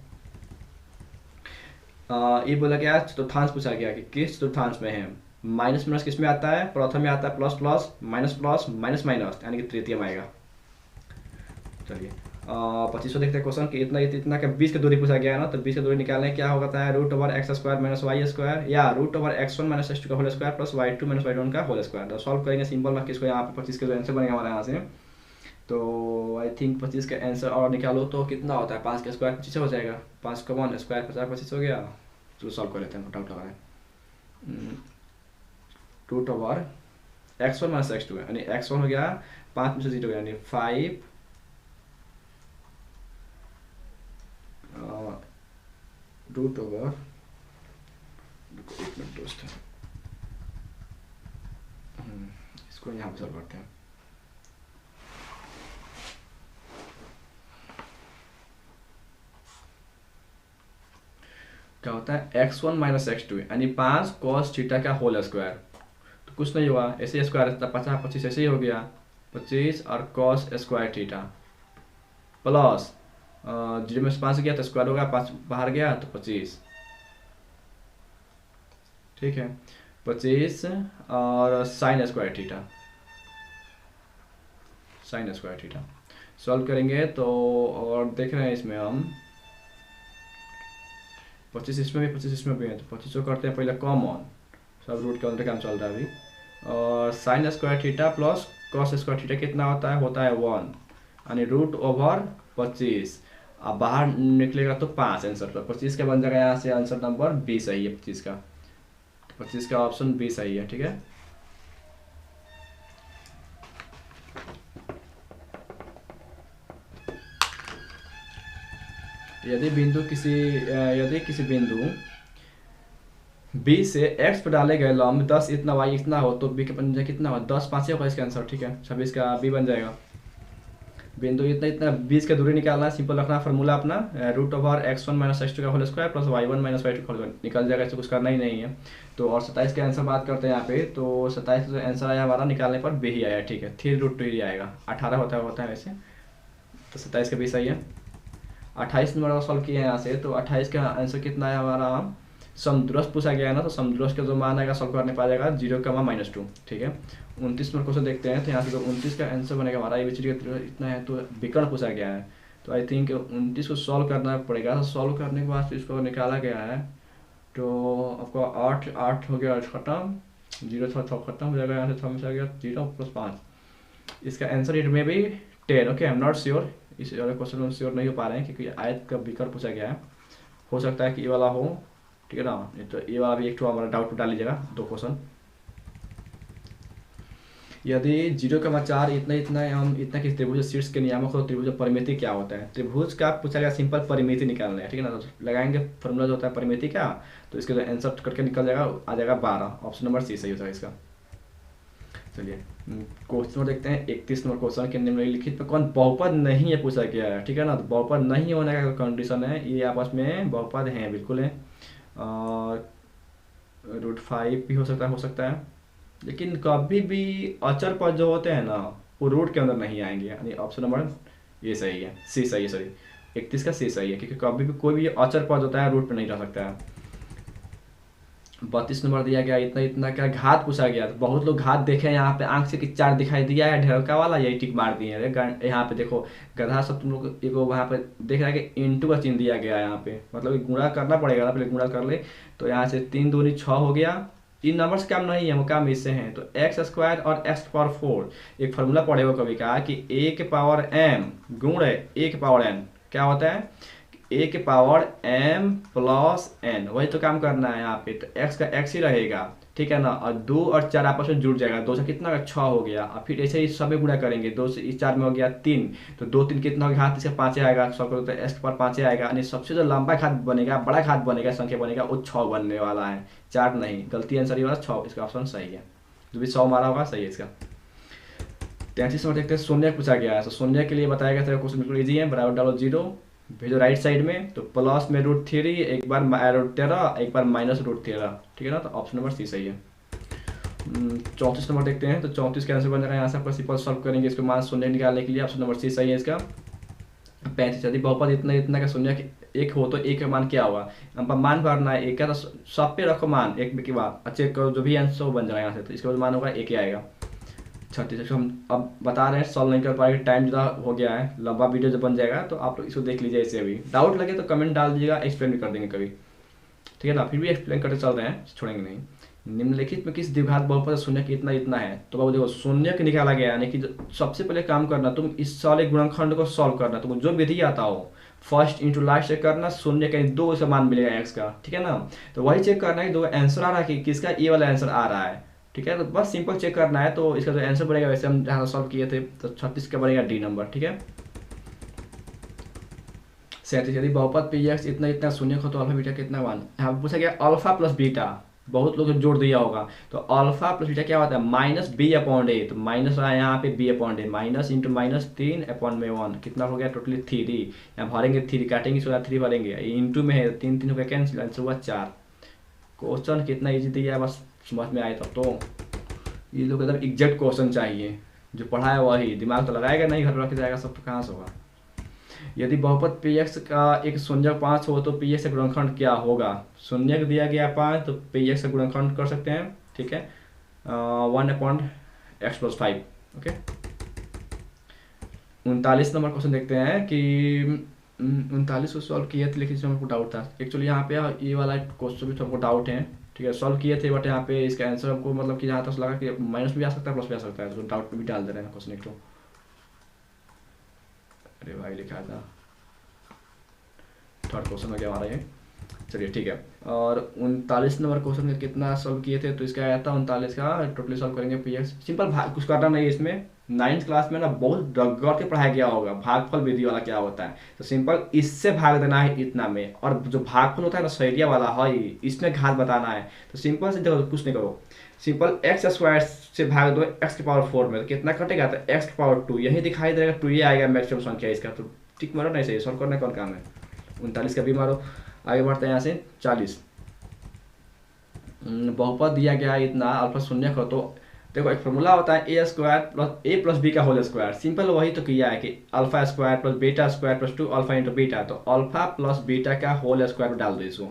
ये बोला गया चतुर्थांश पूछा गया कि किस चतुर्थांश में है, माइनस माइनस किस में आता है, प्रथम में आता है प्लस प्लस माइनस माइनस यानी कि तृतीय में आएगा। चलिए 2500 देखते हैं क्वेश्चन कि इतना इतना का 20 की दूरी पूछा गया है ना, तो 20 की दूरी निकालने क्या होता है, √x² माइनस y² या √x1 माइनस x2 का whole square plus y2 minus y1 का होल स्क्वायर, तो सॉल्व करेंगे सिंपल में किसको, यहाँ पे 25 का जो आंसर बनेगा हमारे यहाँ से, तो आई थिंक 25 का आंसर और निकालो तो कितना होता है, 5 का स्क्वायर 25 हो जाएगा, 5 का 1 स्क्वायर 50 25 हो गया, तो सॉल्व कर लेते हैं, डाउट लगा रहे हैं, √x1 माइनस x2 यानी x1 हो गया 5 में से 0 यानी 5 √, एक मिनट दोस्त, इसको यहाँ पे सॉल्व करते हैं, क्या होता है x1 माइनस x2 यानी 5 cos थीटा का होल स्क्वायर, तो कुछ नहीं हुआ ऐसे स्क्वायर रहता 50 25 ऐसे ही हो गया 25 और cos स्क्वायर थीटा प्लस 0 में से 5 गया तो स्क्वायर होगा, 5 बाहर गया तो 25, ठीक है 25 और साइन स्क्वायर थीटा सॉल्व करेंगे तो, और देख रहे हैं इसमें हम 25 इसमें भी 25 इसमें भी है, तो 25 करते हैं पहले कॉमन, सब रूट के अंदर काम चल रहा है अभी, और sine square theta plus cos square theta कितना होता है 1 यानी √25, अब बाहर निकलेगा तो 5 आंसर, तो 25 का बन जाएगा यहाँ से आंसर नंबर बी सही है, 25 का, तो 25 का ऑप्शन बी सही है, ठीक है। यदि किसी बिंदु बी से एक्स पर डाले गए लंब 10 इतना वाई इतना हो तो बी का पंजा कितना हो, 10 5 होगा इसका आंसर। ठीक है, 26 का बी बन जाएगा। बिंदु इतना इतना 20 का दूरी निकालना है, सिंपल रखना फार्मूला अपना, root over x1 minus x two का whole square plus y1 minus y two का होल स्क्वायर निकल जाएगा, इससे कुछ करना ही नहीं है। तो और 27 के आंसर बात करते हैं यहाँ पे, तो 27 का आंसर आया हमारा निकालने पर बी ही आया। ठीक है, 3√2 ही आएगा, 18 होता है वैसे, तो 27 का बी सही है। 28 नंबर का सॉल्व किया है यहाँ से, तो 28 का आंसर कितना है हमारा, समदूरस्थ पूछा गया है ना, तो समदूरस्थ का जो मान आएगा सॉल्व करने पा जाएगा 0, -2। ठीक है, 29 नंबर क्वेश्चन देखते हैं, तो यहाँ से तो 29 का आंसर बनेगा हमारा एबीसीडी का इतना है, तो विकर्ण पूछा गया है, तो आई थिंक 29 को सॉल्व करना पड़ेगा। तो सॉल्व करने के बाद इसको निकाला गया है, तो आपको 8 हो गया खत्म, 0 था खत्म हो जाएगा, यहाँ से थम से आ गया 0 + 5। इसका आंसर इट में भी 10। Okay, I am not sure, इस वाले क्वेश्चन में श्योर नहीं हो पा रहे हैं क्योंकि आयत का विकर्ण पूछा गया है, हो सकता है कि ये वाला हो। ठीक है ना, नहीं तो ये वाला भी एक हमारा डाउट डाल लीजिएगा, 2 क्वेश्चन। यदि 0,4 इतना इतना हम इतना कि त्रिभुज शीर्ष के नियामक हो, त्रिभुज परिमिति क्या होता है, त्रिभुज का पूछा गया, सिंपल परिमिति निकालना है। ठीक है ना, तो लगाएंगे फॉर्मूला जो होता है परिमिति का, तो इसके जो आंसर करके निकल जाएगा, आ जाएगा 12। ऑप्शन नंबर सी सही होता है इसका। चलिए क्वेश्चन नंबर देखते हैं, 31 नंबर क्वेश्चन के निम्नलिखित में कौन बहुपद नहीं है पूछा गया है। ठीक है ना, तो बहुपद नहीं होने का कंडीशन है, ये आपस में बहुपद हैं, बिल्कुल है। और √5 भी हो सकता है, लेकिन कभी भी अचर पद जो होते हैं ना वो रूट के अंदर नहीं आएंगे, यानी ऑप्शन नंबर ये सही है, सी सही है, सॉरी 31 का सी सही है, क्योंकि कभी भी कोई भी अचर पद होता है रूट पे नहीं रह सकता है। 32 नंबर दिया गया, इतना इतना क्या घात पूछा गया, तो बहुत लोग घात देखे हैं यहाँ पे, आंख से कि 4 दिखाई दिया है ढेरका वाला, यही टिक मार दिए हैं। यहाँ पे देखो गधा सब तुम लोग एक वहाँ पे देख रहा है कि इंटू का चिन्ह दिया गया है यहाँ पे, मतलब गुणा करना पड़ेगा ना, पहले गुणा कर ले, तो यहाँ से 3 दूनी 6 हो गया। इन नंबर्स काम नहीं है, वो काम इससे हैं, तो x² और x⁴ एक फार्मूला पढ़े हो कभी का कि a⁴m गुण a⁴n क्या होता है, a⁴m + n, वही तो काम करना है यहाँ पे, तो x का x ही रहेगा। ठीक है ना, और 2 और 4 आपस में जुड़ जाएगा, 2 से कितना 6 हो गया, और फिर ऐसे ही सब में गुणा करेंगे, 2 से इस 4 में हो गया 3, तो 2 3 कितना हो गया, हाथ इसका 5 आएगा, सब करो तो x⁴ 5 आएगा, यानी सबसे जो लंबा घात बनेगा, बड़ा घात बनेगा, संख्या बनेगा, वो 6 बनने वाला है, 4 नहीं, गलती आंसर ये वाला 6, इसका ऑप्शन सही है, जो भी 100 मारा होगा सही है इसका। 33 नंबर देखते हैं, शून्य पूछा गया है, तो शून्य के लिए बताया गया था क्वेश्चन बिल्कुल ईजी है, बराबर डालो 0, भेजो राइट साइड में, तो प्लस में √3, एक बार √13, एक बार -√13। ठीक है ना, तो ऑप्शन नंबर सी सही है। 34 नंबर देखते हैं, तो 34 का आंसर बन रहा है, यहाँ से आपको सिंपल सॉल्व करेंगे इसको मान शून्य निकालने के लिए, ऑप्शन नंबर सी सही है इसका। 35 यदि बहुपद इतना इतना का शून्य एक हो तो एक का मान क्या होगा, हम मान भरना है एक का, तो सब पे रखो मान एक के बाद, चेक करो जो भी आंसर बन जाएगा यहाँ से, तो इसके बाद मान होगा एक ही आएगा। 36 हम अब बता रहे हैं, सॉल्व नहीं कर पाएंगे, टाइम ज़्यादा हो गया है, लंबा वीडियो जब बन जाएगा तो आप लोग इसको देख लीजिए, इसे अभी डाउट लगे तो कमेंट डाल दीजिएगा, एक्सप्लेन भी कर देंगे कभी। ठीक है ना, फिर भी एक्सप्लेन करते चल रहे हैं, छोड़ेंगे नहीं। निम्नलिखित में किस द्विघात बहुपद शून्य की इतना इतना है, तो बाबू देखो शून्य के निकाला गया, यानी कि सबसे पहले काम करना तुम इस वाले गुणनखंड को सॉल्व करना, तुम जो विधि आता हो फर्स्ट इंटू लास्ट चेक करना, शून्य का 2 का मान मिलेगा x का। ठीक है ना, तो वही चेक करना है कि 2 आंसर आ रहा है कि किसका ये वाला आंसर आ रहा है। ठीक है, तो बस सिंपल चेक करना है, तो इसका जो आंसर बनेगा वैसे हम जहाँ सॉल्व किए थे, तो 36 का बनेगा डी नंबर। ठीक है, 37 यदि बहुपद px इतना इतना शून्य हो तो अल्फा बीटा कितना मान, यहाँ पूछा गया अल्फा प्लस बीटा, बहुत लोग जोड़ दिया होगा, तो अल्फा प्लस बीटा क्या होता है -b/a, तो माइनस आया यहाँ पे b/a, माइनस इंटू -3/1 कितना हो गया टोटली 3, यहाँ भरेंगे 3, काटेंगे इसके बाद 3 भरेंगे, इंटू में है 3 3 हो गया कैंसिल, आंसर हुआ 4। क्वेश्चन कितना ईजी दिया है, बस समझ में आए तब तो, ये लोग एकदम एग्जैक्ट क्वेश्चन चाहिए, जो पढ़ा है वही, दिमाग तो लगाएगा नहीं, घर रख जाएगा सब, तो कहाँ से होगा। यदि बहुपद px का एक शून्य 5 हो तो px का गुणनखंड क्या होगा, शून्य का दिया गया 5, तो px का गुणनखंड कर सकते हैं। ठीक है, 1/x + 5। ओके, 39 नंबर क्वेश्चन देखते हैं कि 39 को सॉल्व किए थे, लेकिन इसमें हमको डाउट था एक्चुअली, यहाँ पे ये वाला क्वेश्चन भी हमको डाउट है। ठीक है, सॉल्व किए थे, बट यहाँ पे इसका आंसर हमको मतलब कि जहाँ तक लगा कि माइनस भी आ सकता है प्लस भी आ सकता है, तो डाउट भी डाल दे रहे हैं क्वेश्चन एक। तो अरे भाई लिखा था, थर्ड क्वेश्चन हो गया हमारा ये। चलिए ठीक है, और 39 नंबर क्वेश्चन में कितना सॉल्व किए थे, तो इसका आया था 39 का, टोटली सॉल्व करेंगे px, सिंपल कुछ करना नहीं है इसमें, नाइन्थ क्लास में ना बहुत रगड़ के पढ़ाया गया होगा भागफल विधि वाला क्या होता है। तो सिंपल इससे भाग देना है इतना में, और जो भागफल होता है ना सैरिया वाला है इसमें घात बताना है। तो सिंपल से देखो कुछ नहीं करो, सिंपल एक्स स्क्वायर से भाग दो एक्स की पावर 4 में, तो कितना कटेगा, तो एक्स की पावर 2 यही दिखाई देगा, 2 ये आएगा मैक्सिमम संख्या इसका। तो ठीक मारो नहीं, सही सॉल्व करने कौन काम है। 39 का भी मारो। आगे बढ़ते हैं यहाँ से 40। बहुपद दिया गया है इतना, अल्फा शून्य को, तो देखो एक फॉर्मूला होता है ए स्क्वायर प्लस ए प्लस बी का होल स्क्वायर। सिंपल वही तो किया है कि alpha square plus beta square plus 2 alpha into beta, तो अल्फा प्लस बीटा का होल स्क्वायर डाल दो इसको,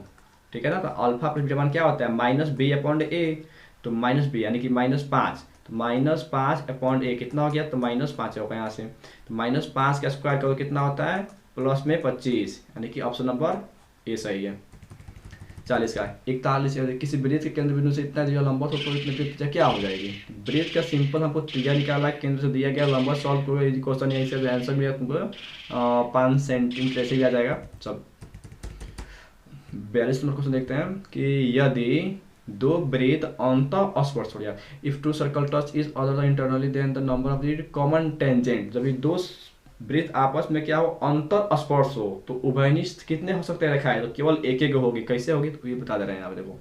ठीक है ना। तो अल्फा प्लस बीटा मान क्या होता है माइनस बी अपॉन ए, तो माइनस बी यानी कि -5, तो -5 अपॉन ए कितना हो गया, तो -5 होगा यहाँ से। तो -5 का स्क्वायर करो कितना होता है प्लस में 25, यानी कि ऑप्शन नंबर ए सही है। 40 का 41, किसी वृत्त के केंद्र बिंदु से इतना दिया लंबवत हो तो इतने त्रिज्या क्या हो जाएगी। वृत्त का सिंपल हमको त्रिज्या निकालना है, केंद्र से दिया गया लंबवत सॉल्व करो, ये क्वेश्चन यही से आंसर मिलेगा तुमको 5 सेंटीमीटर ऐसे ही आ जाएगा सब। 42 नंबर क्वेश्चन देखते हैं कि यदि दो वृत्त अंतः स्पर्श हो गया, if two circle touch is other internally then the number of the common tangent, जब ये दो वृत्त आपस में क्या हो अंतर स्पर्श हो तो उभयनिष्ठ कितने हो सकते हैं रेखा है, तो केवल एक एक होगी। कैसे होगी तो ये बता दे रहे हैं यहाँ पे देखो,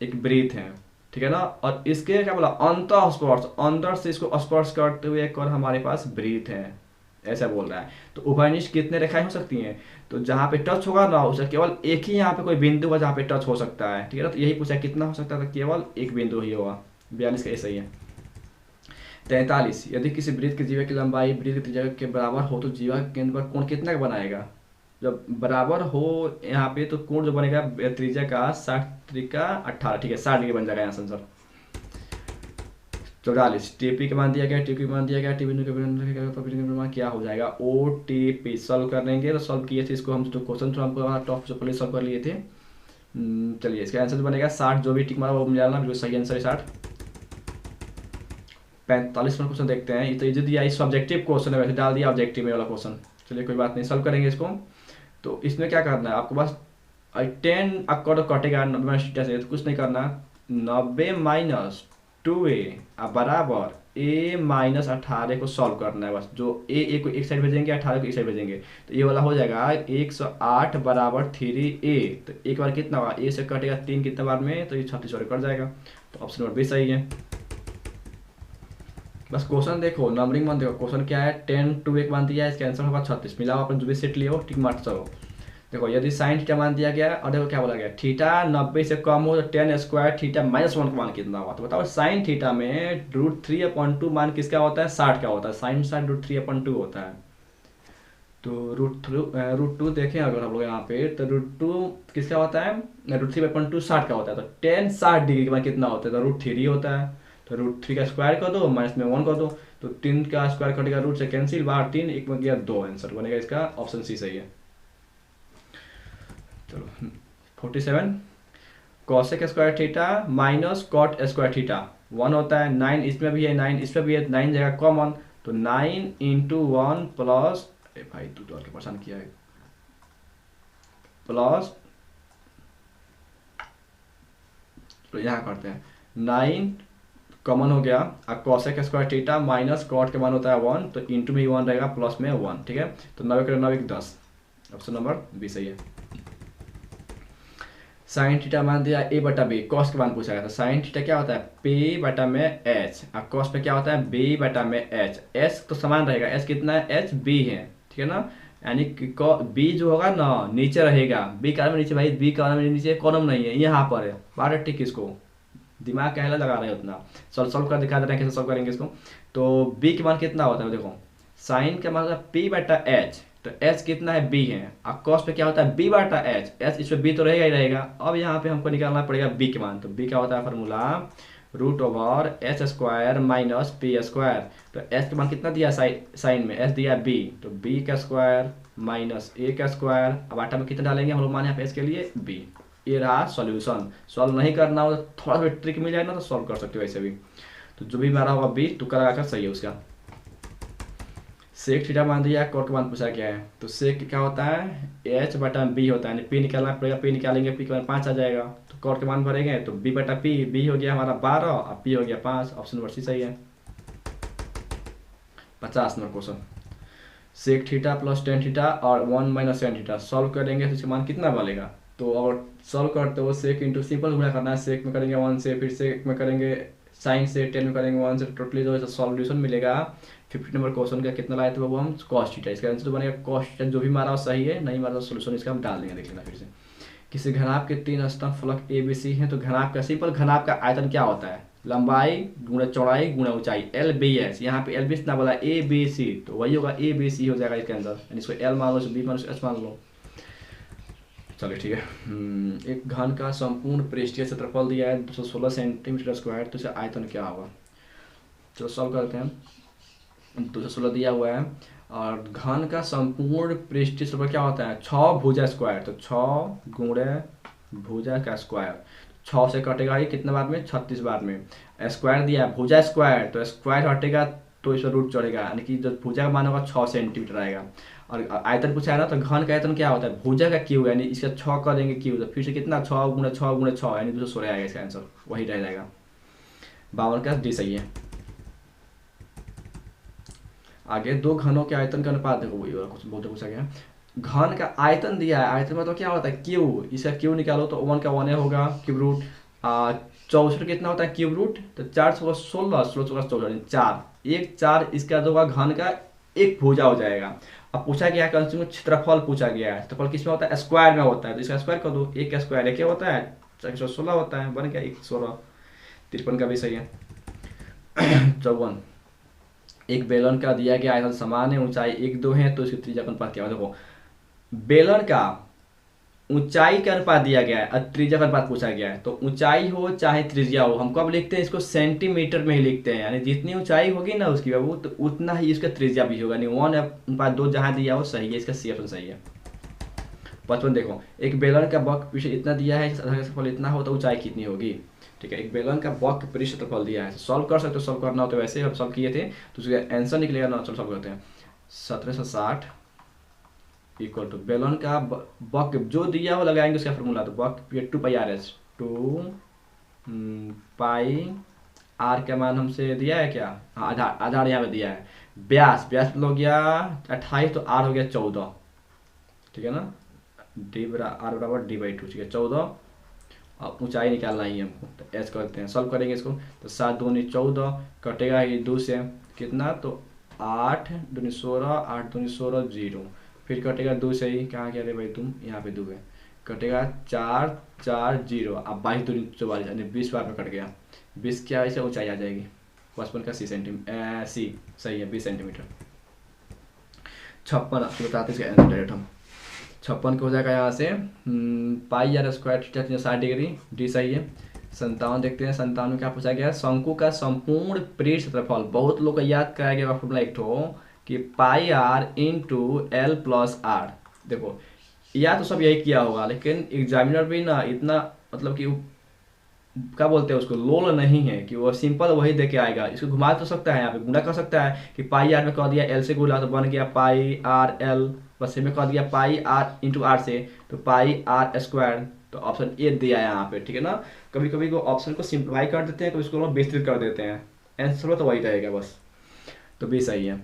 एक वृत्त है ठीक है ना, और इसके क्या बोला अंतर स्पर्श, अंदर से इसको स्पर्श करते हुए एक और हमारे पास वृत्त है ऐसा बोल रहा है। तो उभयनिष्ठ कितने रेखाएं हो सकती हैं, तो जहाँ पे टच होगा ना उसे केवल एक ही यहाँ पे कोई बिंदु है जहाँ पे टच हो सकता है, ठीक है ना। तो यही पूछा कितना हो सकता है, तो केवल एक बिंदु ही होगा। 42 का ऐसा ही है। 43, यदि किसी वृत्त की जीवा की लंबाई वृत्त की त्रिज्या के बराबर हो तो जीवा के केंद्र पर कोण कितना का बनाएगा। जब बराबर हो यहाँ पे तो कोण जो बनेगा त्रिज्या का 60 त्रिका 18, ठीक है 60 डिग्री बन जाएगा यहाँ से आंसर। 44, टीपी का मान दिया गया, टीपी मान दिया गया, टीपी का मान क्या हो जाएगा ओ टी पी। सॉल्व करेंगे तो सॉल्व किए थे इसको हम, जो क्वेश्चन था हमको टॉप से पहले सॉल्व कर लिए थे। चलिए इसका आंसर बनेगा 60, जो भी टिक मारा वो मिल जाना, बिल्कुल सही आंसर है 60। 45 नंबर क्वेश्चन देखते हैं, ये तो ये दिया सब्जेक्टिव क्वेश्चन है, वैसे डाल दिया ऑब्जेक्टिव में वाला क्वेश्चन। चलिए कोई बात नहीं, सॉल्व करेंगे इसको। तो इसमें क्या करना है आपको, बस 10 अकॉर्ड कटेगा 90 से, तो कुछ नहीं करना, 90 माइनस 2a बराबर a माइनस 18 को सॉल्व करना है बस। जो a को एक साइड भेजेंगे 18 को एक साइड भेजेंगे, तो ये वाला हो जाएगा 108 बराबर 3a। तो एक बार कितना होगा, a से कटेगा 3 कितने बार में, तो ये 36 बार कट जाएगा। तो ऑप्शन नंबर भी सही है। बस क्वेश्चन देखो, नंबरिंग मान देखो, क्वेश्चन क्या है 10 टू एक मान दिया है, इसका आंसर होगा 36। मिलाओ अपन जो भी सेट लियो टिक मार्क चलो। देखो यदि साइन थीटा मान दिया गया और देखो क्या बोला गया, थीटा 90 से कम हो तो 10 स्क्वायर थीटा -1 का मान कितना हुआ। तो बताओ साइन थीटा में √3/2 मान किसका होता है 60 का होता है, साइन साइन √3/2 होता है। तो √2 देखें अगर हम लोग यहाँ पे, तो √2 किसका होता है, √3/2 60 का होता है। तो 10 60 डिग्री के बाद कितना होता है, तो √3 होता है। तो √3 का स्क्वायर कर दो माइनस में 1 कर दो, तो 3 का स्क्वायर कटेगा रूट से कैंसिल, बाहर 3 एक बन गया 2, आंसर बनेगा इसका ऑप्शन सी सही है। चलो 47, cosec square theta minus cot square theta 1 होता है, 9 इसमें भी है 9 इसमें भी है, 9 जगह कॉमन, तो 9 × 1 प्लस, भाई तू तो के परेशान किया है, प्लस, तो यहाँ करते हैं 9 कॉमन हो गया, अब cosec square theta minus cot के मान होता है 1, तो इंटू में 1 रहेगा प्लस में 1, ठीक है। तो 9 करें 9 10, ऑप्शन नंबर बी सही है। साइन थीटा मान दिया a बटा b, कॉस के मान पूछा गया था। साइन थीटा क्या होता है p बटा में h, और कॉस में क्या होता है b बटा में h। s तो समान रहेगा, s कितना है h b है, ठीक है ना, यानी कि b जो होगा ना नीचे रहेगा, b कॉलम में नीचे, भाई b कॉलम में नीचे कॉलम नहीं है यहाँ पर है, बारह टिक, इसको दिमाग कहला लगा रहे हो उतना, सॉल्व कर दिखा दे रहे हैं कैसे सॉल्व करेंगे इसको। तो b के मान कितना होता है देखो, साइन का मान होता है p बटा h, तो h कितना है b है, और cos पे क्या होता है b बटा h, h इसमें b तो रहेगा ही रहेगा। अब यहाँ पे हमको निकालना पड़ेगा b के मान, तो b क्या होता है फार्मूला √h² माइनस p²। तो h के मान कितना दिया साइन में, h दिया b, तो b का स्क्वायर माइनस a का स्क्वायर, अब आटा में कितना डालेंगे हम लोग मान यहाँ पे h के लिए b। ये रहा सॉल्यूशन। सॉल्व नहीं करना हो तो थोड़ा सा ट्रिक मिल जाए ना तो सॉल्व कर सकते हो ऐसे भी। तो जो भी हमारा होगा b तुक्का लगाकर सही है उसका। सेक थीटा मान दिया, कॉट का मान पूछा क्या है, तो सेक क्या होता है h बटा b होता है, यानी p निकालना पड़ेगा, p निकालेंगे p के मान 5 आ जाएगा, तो कॉट के मान भरेंगे तो b बटा p, b हो गया हमारा 12 और p हो गया 5, ऑप्शन नंबर सी सही है। 50 number question. Sec theta plus tan theta और 1 माइनस टेन थीटा सॉल्व करेंगे तो इसका मान कितना बनेगा। तो अगर सॉल्व करते हो सेक इंटू सिंपल गुणा करना है, सेक में करेंगे 1 से, फिर सेक में करेंगे साइन से, 10 में करेंगे 1 से, टोटली जो है सॉल्यूशन मिलेगा 50 नंबर क्वेश्चन का कितना लाए थे वो हम कॉस थीटा। इसका आंसर तो बनेगा कॉस थीटा, जो भी मारा सही है, नहीं मारा सोल्यूशन इसका हम डाल देंगे। देख लेना फिर से। किसी घनाभ के 3 स्तंभ फलक ए बी सी हैं तो घनाभ का सिंपल घनाभ का आयतन क्या होता है, लंबाई गुणा चौड़ाई गुणा ऊंचाई, एल बी एस। यहाँ पे एल बी ना बोला ए बी सी, तो वही होगा ए बी सी हो जाएगा इसका आंसर। यानी इसको एल मान लो, बी मान लो, एच मान लो। चलिए ठीक है। एक घन का संपूर्ण पृष्ठीय क्षेत्रफल दिया है 216 सेंटीमीटर स्क्वायर, तो इसका आयतन क्या होगा। चलो सॉल्व करते हैं। 216 दिया हुआ है और घन का संपूर्ण पृष्ठीय क्षेत्रफल क्या होता है, 6 भुजा स्क्वायर। तो 6 गुणे भुजा का स्क्वायर, 6 से कटेगा ये कितने बार में, 36 बार में। स्क्वायर दिया है भुजा स्क्वायर, तो स्क्वायर हटेगा तो इस पर रूट चढ़ेगा, यानी कि जो भुजा का मान होगा 6 सेंटीमीटर आएगा। और आयतन पूछा है ना, तो घन का आयतन क्या होता है, भुजा का क्यू, यानी इसका 6 करेंगे क्यू, तो फिर से कितना 6 गुणे 6 गुणे 6 यानी 216 आएगा इसका आंसर, वही रह जाएगा। 52 का डी सही है। आगे दो घनों के आयतन का अनुपात देखो, वही कुछ बहुत पूछा गया। घन का आयतन दिया है, आयतन मतलब क्या होता है क्यू, इसका क्यू निकालो तो 1 का 1 होगा क्यूब रूट। 64 कितना होता है क्यूब रूट, तो 4 16 16 16 14 4 1 4, इसका जो होगा घन का एक भुजा हो जाएगा। अब पूछा गया है क्षेत्रफल पूछा गया है, क्षेत्रफल किस में होता है, स्क्वायर में होता है, तो इसका स्क्वायर कर दो। 1 का स्क्वायर है क्या होता है 116 होता है, बन गया 116। 53 का भी सही है। 54 एक बेलन का दिया गया आयतन समान है, ऊंचाई 1 2 है, तो इसकी त्रिज्या का अनुपात क्या होगा। देखो बेलन का ऊंचाई का अनुपात दिया गया है और त्रिज्या का अनुपात पूछा गया है, तो ऊंचाई हो चाहे त्रिज्या हो, हम कब लिखते हैं इसको सेंटीमीटर में ही लिखते हैं, यानी जितनी ऊंचाई होगी ना उसकी बाबू, तो उतना ही इसका त्रिज्या भी होगा। यानी 1/2 जहां दिया हो सही है, इसका सी ऑप्शन सही है। 55 देखो एक बेलन का बक पीछे इतना दिया है, क्षेत्रफल इतना हो तो ऊंचाई कितनी होगी। ठीक है, एक बेलन का बक पृष्ठ क्षेत्रफल दिया है, सॉल्व कर सकते हो, सॉल्व करना हो तो वैसे अब सॉल्व किए थे तो उसका आंसर निकलेगा ना। चलो सॉल्व करते हैं। 1760 इक्वल टू बेलन का बक जो दिया हो लगाएंगे उसका फॉर्मूला, तो बक 2 पाई आर एच 2 पाई आर का मान हमसे दिया है क्या, आधार आधार यहाँ पे दिया है। ब्यास ब्यास हो गया 28, तो आर हो गया 14, ठीक है ना, डी आर बराबर d/2, ठीक है 14। अब ऊंचाई निकालना ही हमको, तो एच करते हैं, सॉल्व करेंगे इसको, तो 7 दूनी 14 कटेगा ये 2 से कितना, तो 8 दूनी 16 8 दूनी 16 0, फिर कटेगा 2 से ही, कहाँ गया रे भाई तुम, यहाँ पे 2 है, कटेगा 4 4 0, अब 22 दूनी 44 यानी 20 बार में कट गया। 20 क्या ऐसे ऊंचाई आ जाएगी 55 का सी सही है 20 सेंटीमीटर। 56 आपको बताते इसका आंसर डायरेक्ट हम 56 को हो जाएगा यहाँ से pi r square theta 360 degree, D सही है। 57 देखते हैं, 57 में क्या पूछा गया है, शंकु का संपूर्ण पृष्ठ क्षेत्रफल, बहुत लोग को याद कराया गया फॉर्मूला एक ठो कि pi r into l plus r. देखो या तो सब यही किया होगा, लेकिन एग्जामिनर भी ना इतना मतलब कि क्या बोलते हैं उसको लोल नहीं है कि वो सिंपल वही दे के आएगा, इसको घुमा तो सकता है, यहाँ पे गुणा कर सकता है कि पाई आर में कह दिया एल से गुणा तो बन गया पाई आर एल, बस में कह दिया पाई आर इंटू आर से तो पाई आर स्क्वायर, तो ऑप्शन ए दिया है यहाँ पे, ठीक है ना। कभी कभी को ऑप्शन को सिंप्लीफाई कर देते हैं, कभी इसको विस्तृत कर देते हैं, आंसर तो वही रहेगा बस, तो भी सही है।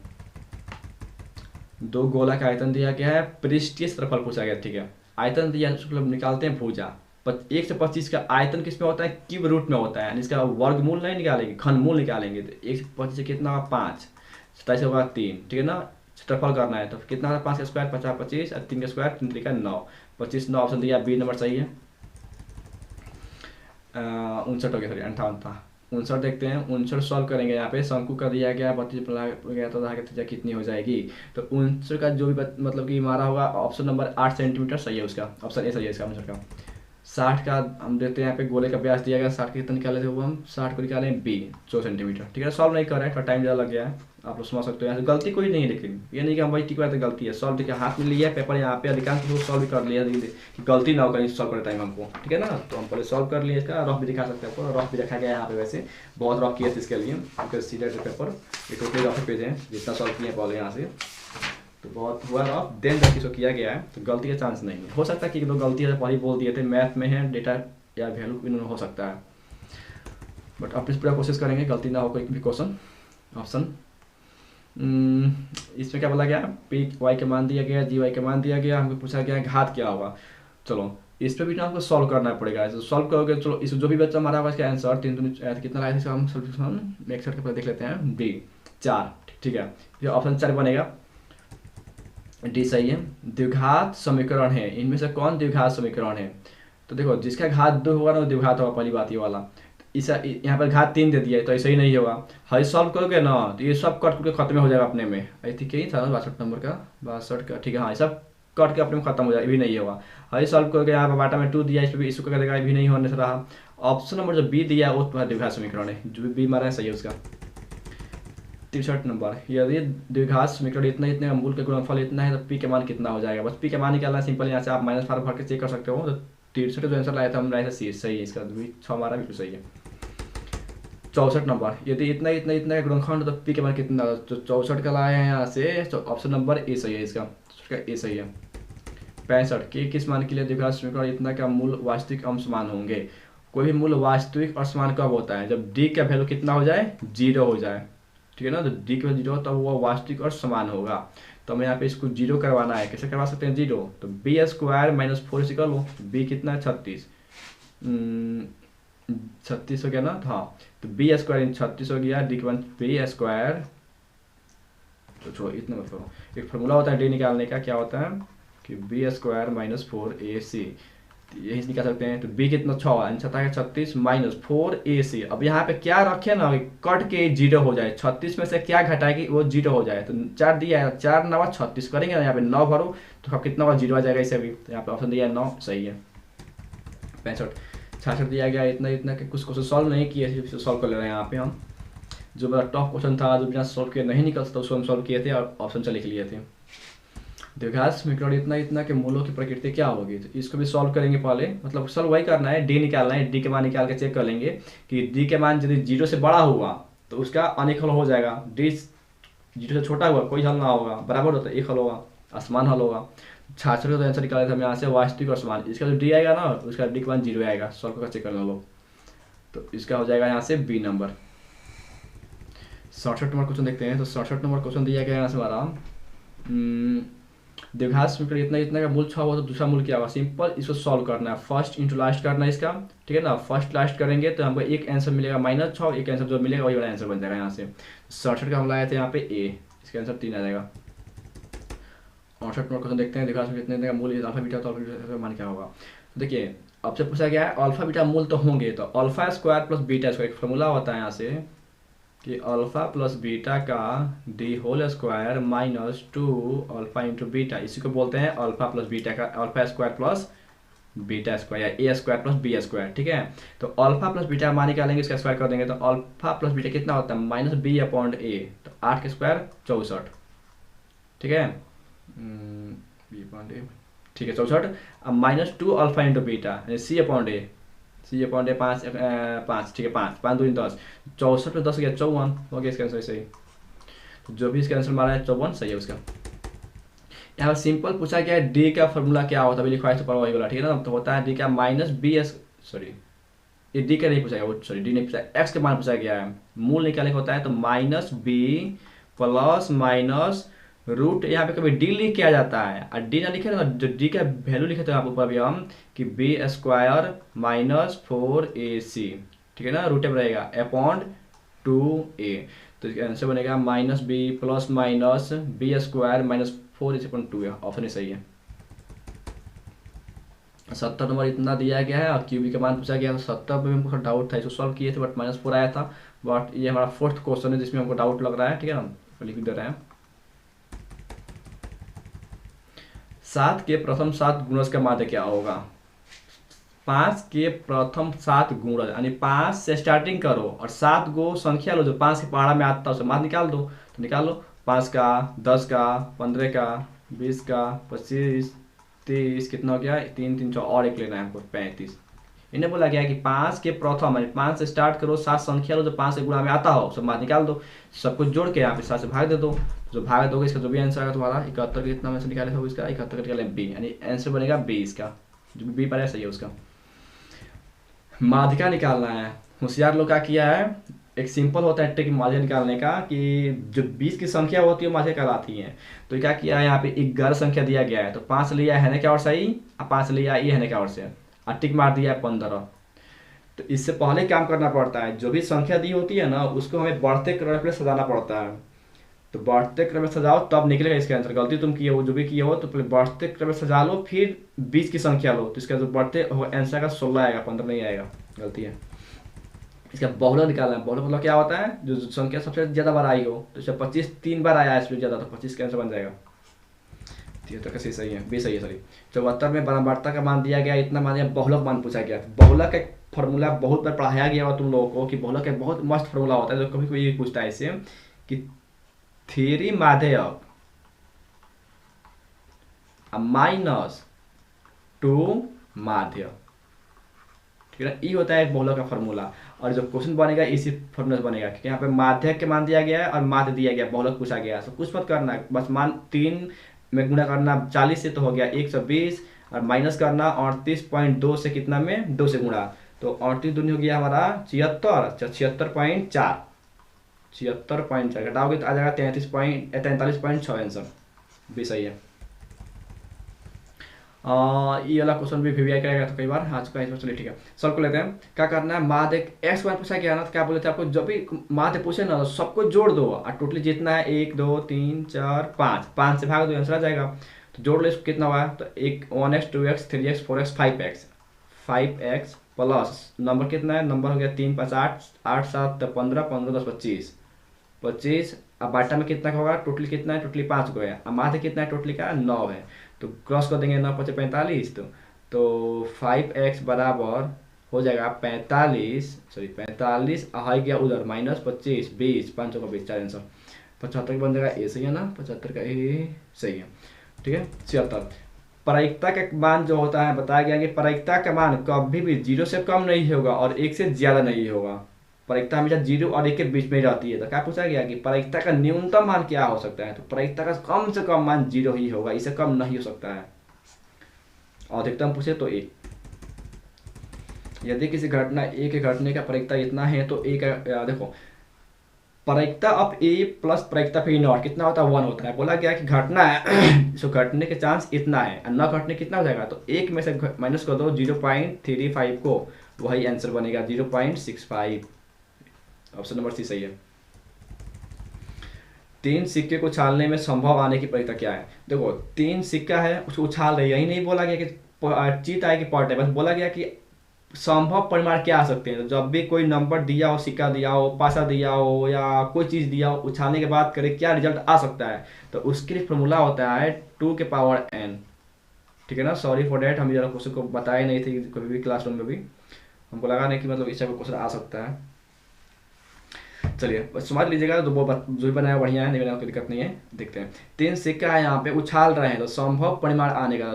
2 गोला का आयतन दिया गया है, पृष्ठीय क्षेत्रफल पूछा गया, ठीक है, आयतन दिया निकालते हैं भुजा। 1 से 25 का आयतन किस में होता है, क्यूब रूट में होता है, यानी इसका वर्गमूल नहीं निकालेंगे, घनमूल निकालेंगे, तो 1 से 25 से कितना होगा 5, 27 होगा 3, ठीक है ना, क्षेत्रफल करना है तो कितना होगा 5 का स्क्वायर 50 25 और 3 का स्क्वायर 3 का 9, 25 9 ऑप्शन दिया, बी नंबर सही है। 59 हो गया, सॉरी 58 था। 59 देखते हैं, 59 सॉल्व करेंगे। यहाँ पे शंकु का दिया गया 32 गया तो त्रिज्या कितनी हो जाएगी, तो 59 का जो भी मतलब कि मारा होगा ऑप्शन नंबर 8 सेंटीमीटर सही है उसका, ऑप्शन ए सही है इसका आंसर का। 60 का हम देते हैं, यहाँ पे गोले का व्यास दिया गया, 60 कितना निकाले थे वो हम, 60 को निकाले बी 4 सेंटीमीटर, ठीक है। सॉल्व नहीं कर रहे हैं, थोड़ा टाइम ज़्यादा लग गया है, आप लोग समझ सकते हो, यहाँ से गलती कोई नहीं है, लेकिन ये नहीं कि हम भाई ठीक है तो गलती है, सॉल्व देखिए हाथ में लिया पेपर यहाँ पे, अधिकांश लोग सॉल्व भी कर लिया कि गलती ना हो कहीं सॉल्व करते टाइम हमको, ठीक है ना। तो हम पहले सॉल्व कर लिए, इसका रफ भी दिखा सकते हैं आपको, रफ भी रखा गया है यहाँ पे, वैसे बहुत रफ किया था इसके लिए, क्योंकि सीधा पेपर ये टोटली रफ पेज है, जितना सॉल्व किया पहले यहाँ से तो बहुत हुआ रफ, देन जब इसको किया गया है तो गलती का चांस नहीं है, हो सकता है कि 1 2 गलती है पहले बोल दिए थे, मैथ में है डेटा या वैल्यू इन्होंने हो सकता है, बट अब इस पूरा कोशिश करेंगे गलती ना हो कोई भी क्वेश्चन। ऑप्शन इसमें क्या बोला गया, पी वाई का मान दिया गया, जी वाई का मान दिया गया, हमको पूछा गया घात क्या होगा। चलो इस पे भी ना हमको सॉल्व करना पड़ेगा। तो सॉल्व करोगे, चलो इस जो भी बच्चा हमारा होगा इसका आंसर 3 कितना लाया था इसका, हम सोल्यूशन एक करके देख लेते हैं। बी 4, ठीक है, ये ऑप्शन 4 बनेगा, डी सही है। द्विघात समीकरण है, इनमें से कौन द्विघात समीकरण है? तो देखो जिसका घात 2 होगा ना वो द्विघात होगा, पहली बात ये वाला। इस यहाँ पर घात 3 दे दिया है तो ऐसा ही नहीं होगा। हई सॉल्व करोगे ना तो ये सब कट के खत्म हो जाएगा अपने में। आई थिंक यही था 62 नंबर का, 62 का, ठीक है हाँ, ये सब कट के अपने में खत्म हो जाएगा, ये भी नहीं होगा। हई सॉल्व करोगे, यहाँ पर बाटा में 2 दिया, इस पर भी इसको कर देगा, ये भी नहीं होने से रहा। ऑप्शन नंबर जो बी दिया है वो तुम्हारा द्विघात समीकरण है, जो भी बी मारा है सही है उसका। 63 नंबर, यदि द्विघात समीकरण इतना इतने का मूल का गुणनफल इतना है तो पी का मान कितना हो जाएगा? बस पी का मान निकालना सिंपल, यहाँ से आप माइनस फार भर के चेक कर सकते हो। तो 63 जो आंसर लाया था हम लाया था सी, सही है, इसका 6 हमारा बिल्कुल सही है। 64 नंबर, यदि इतना इतना इतना का गुणनखंड तो पी का मान कितना? तो 64 का लाया है यहाँ से, तो ऑप्शन नंबर ए सही है, इसका ए सही है। 65 के किस मान के लिए द्विघात समीकरण इतना का मूल वास्तविक अंश समान होंगे? कोई भी मूल वास्तविक और समान कब होता है? जब डी का वैल्यू कितना हो जाए, 0 हो जाए, ठीक है ना। तो डी के 0 तब वो वास्तविक और समान होगा। तो हमें यहाँ पे इसको 0 करवाना है, कैसे करवा सकते हैं 0? तो बी स्क्वायर माइनस 4 से कर लो, बी कितना है 36, 36 हो गया ना, हाँ। तो बी स्क्वायर 36 हो गया, डी के मान बी स्क्वायर, तो छोड़ो इतना मत करो। एक फॉर्मूला होता है डी निकालने का, क्या होता है कि बी स्क्वायर माइनस 4ac, यही निकाल सकते हैं। तो बी कितना 6 छता है 36 माइनस 4ac। अब यहाँ पे क्या रखे ना, कट के 0 हो जाए, 36 में से क्या घटाएगी वो 0 हो जाए। तो 4 दिया है, 4 9 36 करेंगे ना, यहाँ पे 9 भरो तो अब कितना होगा 0 आ जाएगा इसे भी। तो यहाँ पे ऑप्शन दिया है 9 सही है। 65 66 दिया गया, इतना इतना के कुछ क्वेश्चन सॉल्व नहीं किए, सॉल्व कर ले रहे हैं यहाँ पे हम। जो मेरा टॉप क्वेश्चन था, जो बिना सॉल्व किए नहीं निकल सकता, उसको हम सॉल्व किए थे और ऑप्शन से लिख लिए थे। द्विघात समीकरण इतना इतना के मूलों की प्रकृति क्या होगी? तो इसको भी सॉल्व करेंगे पहले, मतलब सॉल्व वही करना है, डी निकालना है। डी के मान निकाल के चेक कर लेंगे कि डी के मान यदि 0 से बड़ा हुआ तो उसका अनेक हल हो जाएगा, डी 0 से छोटा हुआ कोई हल ना होगा, बराबर होता है एक हल होगा, असमान हल होगा। 66 का तो आंसर निकाले थे हम यहाँ से, वास्तविक और समान। इसका जो डी आएगा ना उसका डी के मान 0 आएगा, सॉल्व करके चेक कर लो। तो इसका हो जाएगा यहाँ से बी नंबर। 67 नंबर क्वेश्चन देखते हैं। तो 67 नंबर क्वेश्चन दिया गया यहाँ से हमारा, द्विघात समीकरण इतना इतना का मूल 6 हुआ तो दूसरा मूल क्या होगा? सिंपल, इसको सॉल्व करना है, फर्स्ट इंटू लास्ट करना है इसका, ठीक है ना। फर्स्ट लास्ट करेंगे तो हमको एक आंसर मिलेगा -6, एक आंसर जो मिलेगा वही वाला आंसर बन जाएगा यहाँ से। 67 का हम लाए थे यहाँ पे ए, इसका आंसर 3 आ जाएगा। 68 नंबर क्वेश्चन देखते हैं, द्विघात समीकरण इतने का मूल अल्फा बीटा, तो अल्फा बीटा मान क्या होगा? देखिए आपसे पूछा गया है अल्फा बीटा मूल तो होंगे, तो alpha square plus beta square, एक फॉर्मूला होता है यहाँ से कि अल्फा प्लस बीटा का the whole square minus 2 alpha into beta, इसी को बोलते हैं अल्फा प्लस बीटा का alpha square plus beta square या A square plus B square, ठीक है। तो अल्फा प्लस बीटा मान निकालेंगे, इसका स्क्वायर कर देंगे तो अल्फा प्लस बीटा कितना होता है -b/a, तो 8 के स्क्वायर 64, ठीक है, b/a, ठीक है 64। अब -2 alpha into beta c/a, c/a 5, ठीक है 5 2 10, 64 में 10 गया 54 हो गया इसका आंसर सही। तो जो भी इसका आंसर मारा है 54 सही है उसका। यहाँ पर सिंपल पूछा गया है डी का फॉर्मूला क्या होता है, अभी लिखा है सुपर वही वाला, ठीक है ना। तो होता है डी का -bs, सॉरी ये डी का नहीं पूछा गया, सॉरी डी नहीं पूछा, एक्स के मान पूछा गया है। मूल निकालने का होता है तो -b प्लस माइनस रूट, यहाँ पे कभी डी लिख के आ जाता है और डी ना लिखे ना, जो डी का वैल्यू लिखे थे आप ऊपर भी हम कि बी स्क्वायर माइनस 4ac, ठीक है ना, रूट रहेगा अपॉन 2a। तो इसका आंसर बनेगा -b plus minus b square minus 4/2, option ही सही है। 70 नंबर इतना दिया गया है और क्यूबी का मान पूछा गया, तो 70 में हमको डाउट था, इसको सॉल्व किए थे बट -4 आया था। बट ये हमारा 4th क्वेश्चन है जिसमें हमको डाउट लग रहा है, ठीक है ना, लिख दे रहे हैं। 7 के प्रथम 7 गुणज का माध्य क्या होगा? 5 के प्रथम 7 गुणज यानी 5 से स्टार्टिंग करो और 7 गो संख्या लो जो 5 के पहाड़ा में आता है, उसे माध्य निकाल दो। तो निकाल लो, 5 का, 10 का, 15 का, 20 का, 25, 30, कितना हो गया 3 3 और एक लेना है हमको 35। इन्हें बोला गया कि 5 के प्रथम यानी 5 से स्टार्ट करो, 7 संख्या लो जो 5 के गुणा में आता हो, सब माध्य निकाल दो। सब कुछ जोड़ के यहाँ पे 7 से भाग दे दो, जो भाग दोगे इसका जो भी आंसर आएगा तुम्हारा 71 का कितना में से निकाले हो, इसका 71 का निकाले बी, यानी आंसर बनेगा बी, इसका जो बी पर सही है उसका। माध्यिका निकालना है, होशियार लोग क्या किया है, एक सिंपल होता है ट्रिक माध्य निकालने का कि जो 20 की संख्या होती है वो माध्य कहलाती है। तो क्या किया है, यहाँ पे 11 संख्या दिया गया है तो 5 लिया है ना क्या और सही, और 5 लिया ये है ना क्या और से, और टिक मार दिया है 15। तो इससे पहले काम करना पड़ता है, जो भी संख्या दी होती है ना उसको हमें बढ़ते क्रम पे सजाना पड़ता है। तो बढ़ते क्रम में सजाओ तब निकलेगा इसके आंसर। गलती तुम किए हो जो भी किए हो तो पहले बढ़ते क्रम में सजा लो, फिर 20 की संख्या लो, तो इसका जो बढ़ते आंसर का 16 आएगा, 15 नहीं आएगा, गलती है। इसका बहुलक निकालना है। बहुलक मतलब क्या होता है, जो संख्या सबसे ज़्यादा बार आई हो, तो इसमें 25 3 बार आया है इसमें ज़्यादा, तो 25 का आंसर बन जाएगा। 73 का सही है, 20 सही है, सॉरी। 74 में बारंबारता का मान दिया गया, इतना मान दिया, बहुलक मान पूछा गया। बहुलक एक फॉर्मूला बहुत बार पढ़ाया गया हो तुम लोगों को कि बहुलक एक बहुत मस्त फॉर्मूला होता है, तो कभी कोई ये पूछता है इससे कि 3 माध्यक माइनस 2 माध्य, ठीक है ना, ये होता है बहुलक का फॉर्मूला। और जो क्वेश्चन बनेगा इसी फॉर्मूला से बनेगा, क्योंकि यहाँ पे माध्यक के मान दिया गया है और माध्य दिया गया, बहुलक पूछा गया है। तो कुछ मत करना है, बस मान 3 में गुणा करना 40 से तो हो गया 120, और माइनस करना 38.2 से, कितना में 2 से गुणा, तो 38 दूनी हो गया हमारा 76, 76.4, 76.4 घटाओगे तो आ जाएगा 43.6 आंसर भी सही है। ये वाला क्वेश्चन भी वीवीआई करेगा तो कई बार आ चुका है इसमें। चलिए ठीक है, सॉल्व कर लेते हैं। क्या करना है, माध्य एक्स वन पूछा गया ना, तो क्या बोले थे आपको, जब भी माध्य पूछे ना तो सबको जोड़ दो, और टोटली जितना है 1 2 3 4 5 से भाग दो, आंसर आ जाएगा। तो जोड़ लो, इसको कितना हुआ, तो 1x 2x 3x 4x 5x plus number कितना है, नंबर हो गया 3 5 8 8 7 15 15 10 25 25, अब बाटा में कितना का होगा, टोटली कितना है, टोटली 5 को है, अब माध्य कितना है, टोटली का 9 है, तो क्रॉस कर देंगे 9 5 45, तो 5x बराबर हो जाएगा 45, सॉरी 45, आ गया उधर माइनस 25 20 5 का 20, 4 आंसर 75 बन जाएगा। ए सही है ना, 75 का ए सही है, ठीक है। 76 प्रायिकता का मान जो होता है, बताया गया कि प्रायिकता का मान कभी भी 0 से कम नहीं होगा और 1 से ज़्यादा नहीं होगा। प्रायिकता हमेशा 0 और 1 के बीच में रहती है। तो क्या पूछा गया कि प्रायिकता का न्यूनतम मान क्या हो सकता है, तो प्रायिकता का कम से कम मान 0 ही होगा, इससे कम नहीं हो सकता है। अधिकतम पूछे तो 1। यदि किसी घटना ए के घटने का प्रायिकता इतना है तो ए का देखो, प्रायिकता ऑफ ए प्लस प्रायिकता ऑफ ए नॉट कितना होता है, 1 होता है। बोला गया कि घटना है सो घटने के चांस इतना है, और न घटने कितना हो जाएगा, तो 1 में से माइनस कर दो 0.35 को, वही आंसर बनेगा 0.65। ऑप्शन नंबर सी सही है। 3 सिक्के को उछालने में संभव आने की प्रायिकता क्या है, देखो 3 सिक्का है उसको उछाल रही है, यही नहीं बोला गया कि जीत आएगी पॉट है, बस बोला गया कि संभव परिमाण क्या आ सकते हैं। तो जब भी कोई नंबर दिया हो, सिक्का दिया हो, पासा दिया हो, या कोई चीज़ दिया हो, उछालने के बाद करे क्या रिजल्ट आ सकता है, तो उसके लिए फॉर्मूला होता है 2 के पावर n, ठीक है ना। सॉरी फॉर डैट, हम ज़रा क्वेश्चन को बताए नहीं थे कभी भी क्लासरूम में भी, हमको लगा नहीं कि मतलब इस टाइप का क्वेश्चन आ सकता है। चलिए समझ लीजिएगा, तो वो जो भी बनाया बढ़िया है, नहीं बनाया कोई दिक्कत नहीं है। देखते हैं 3 सिक्का है यहाँ पे उछाल रहे हैं, तो संभव परिमाण आने का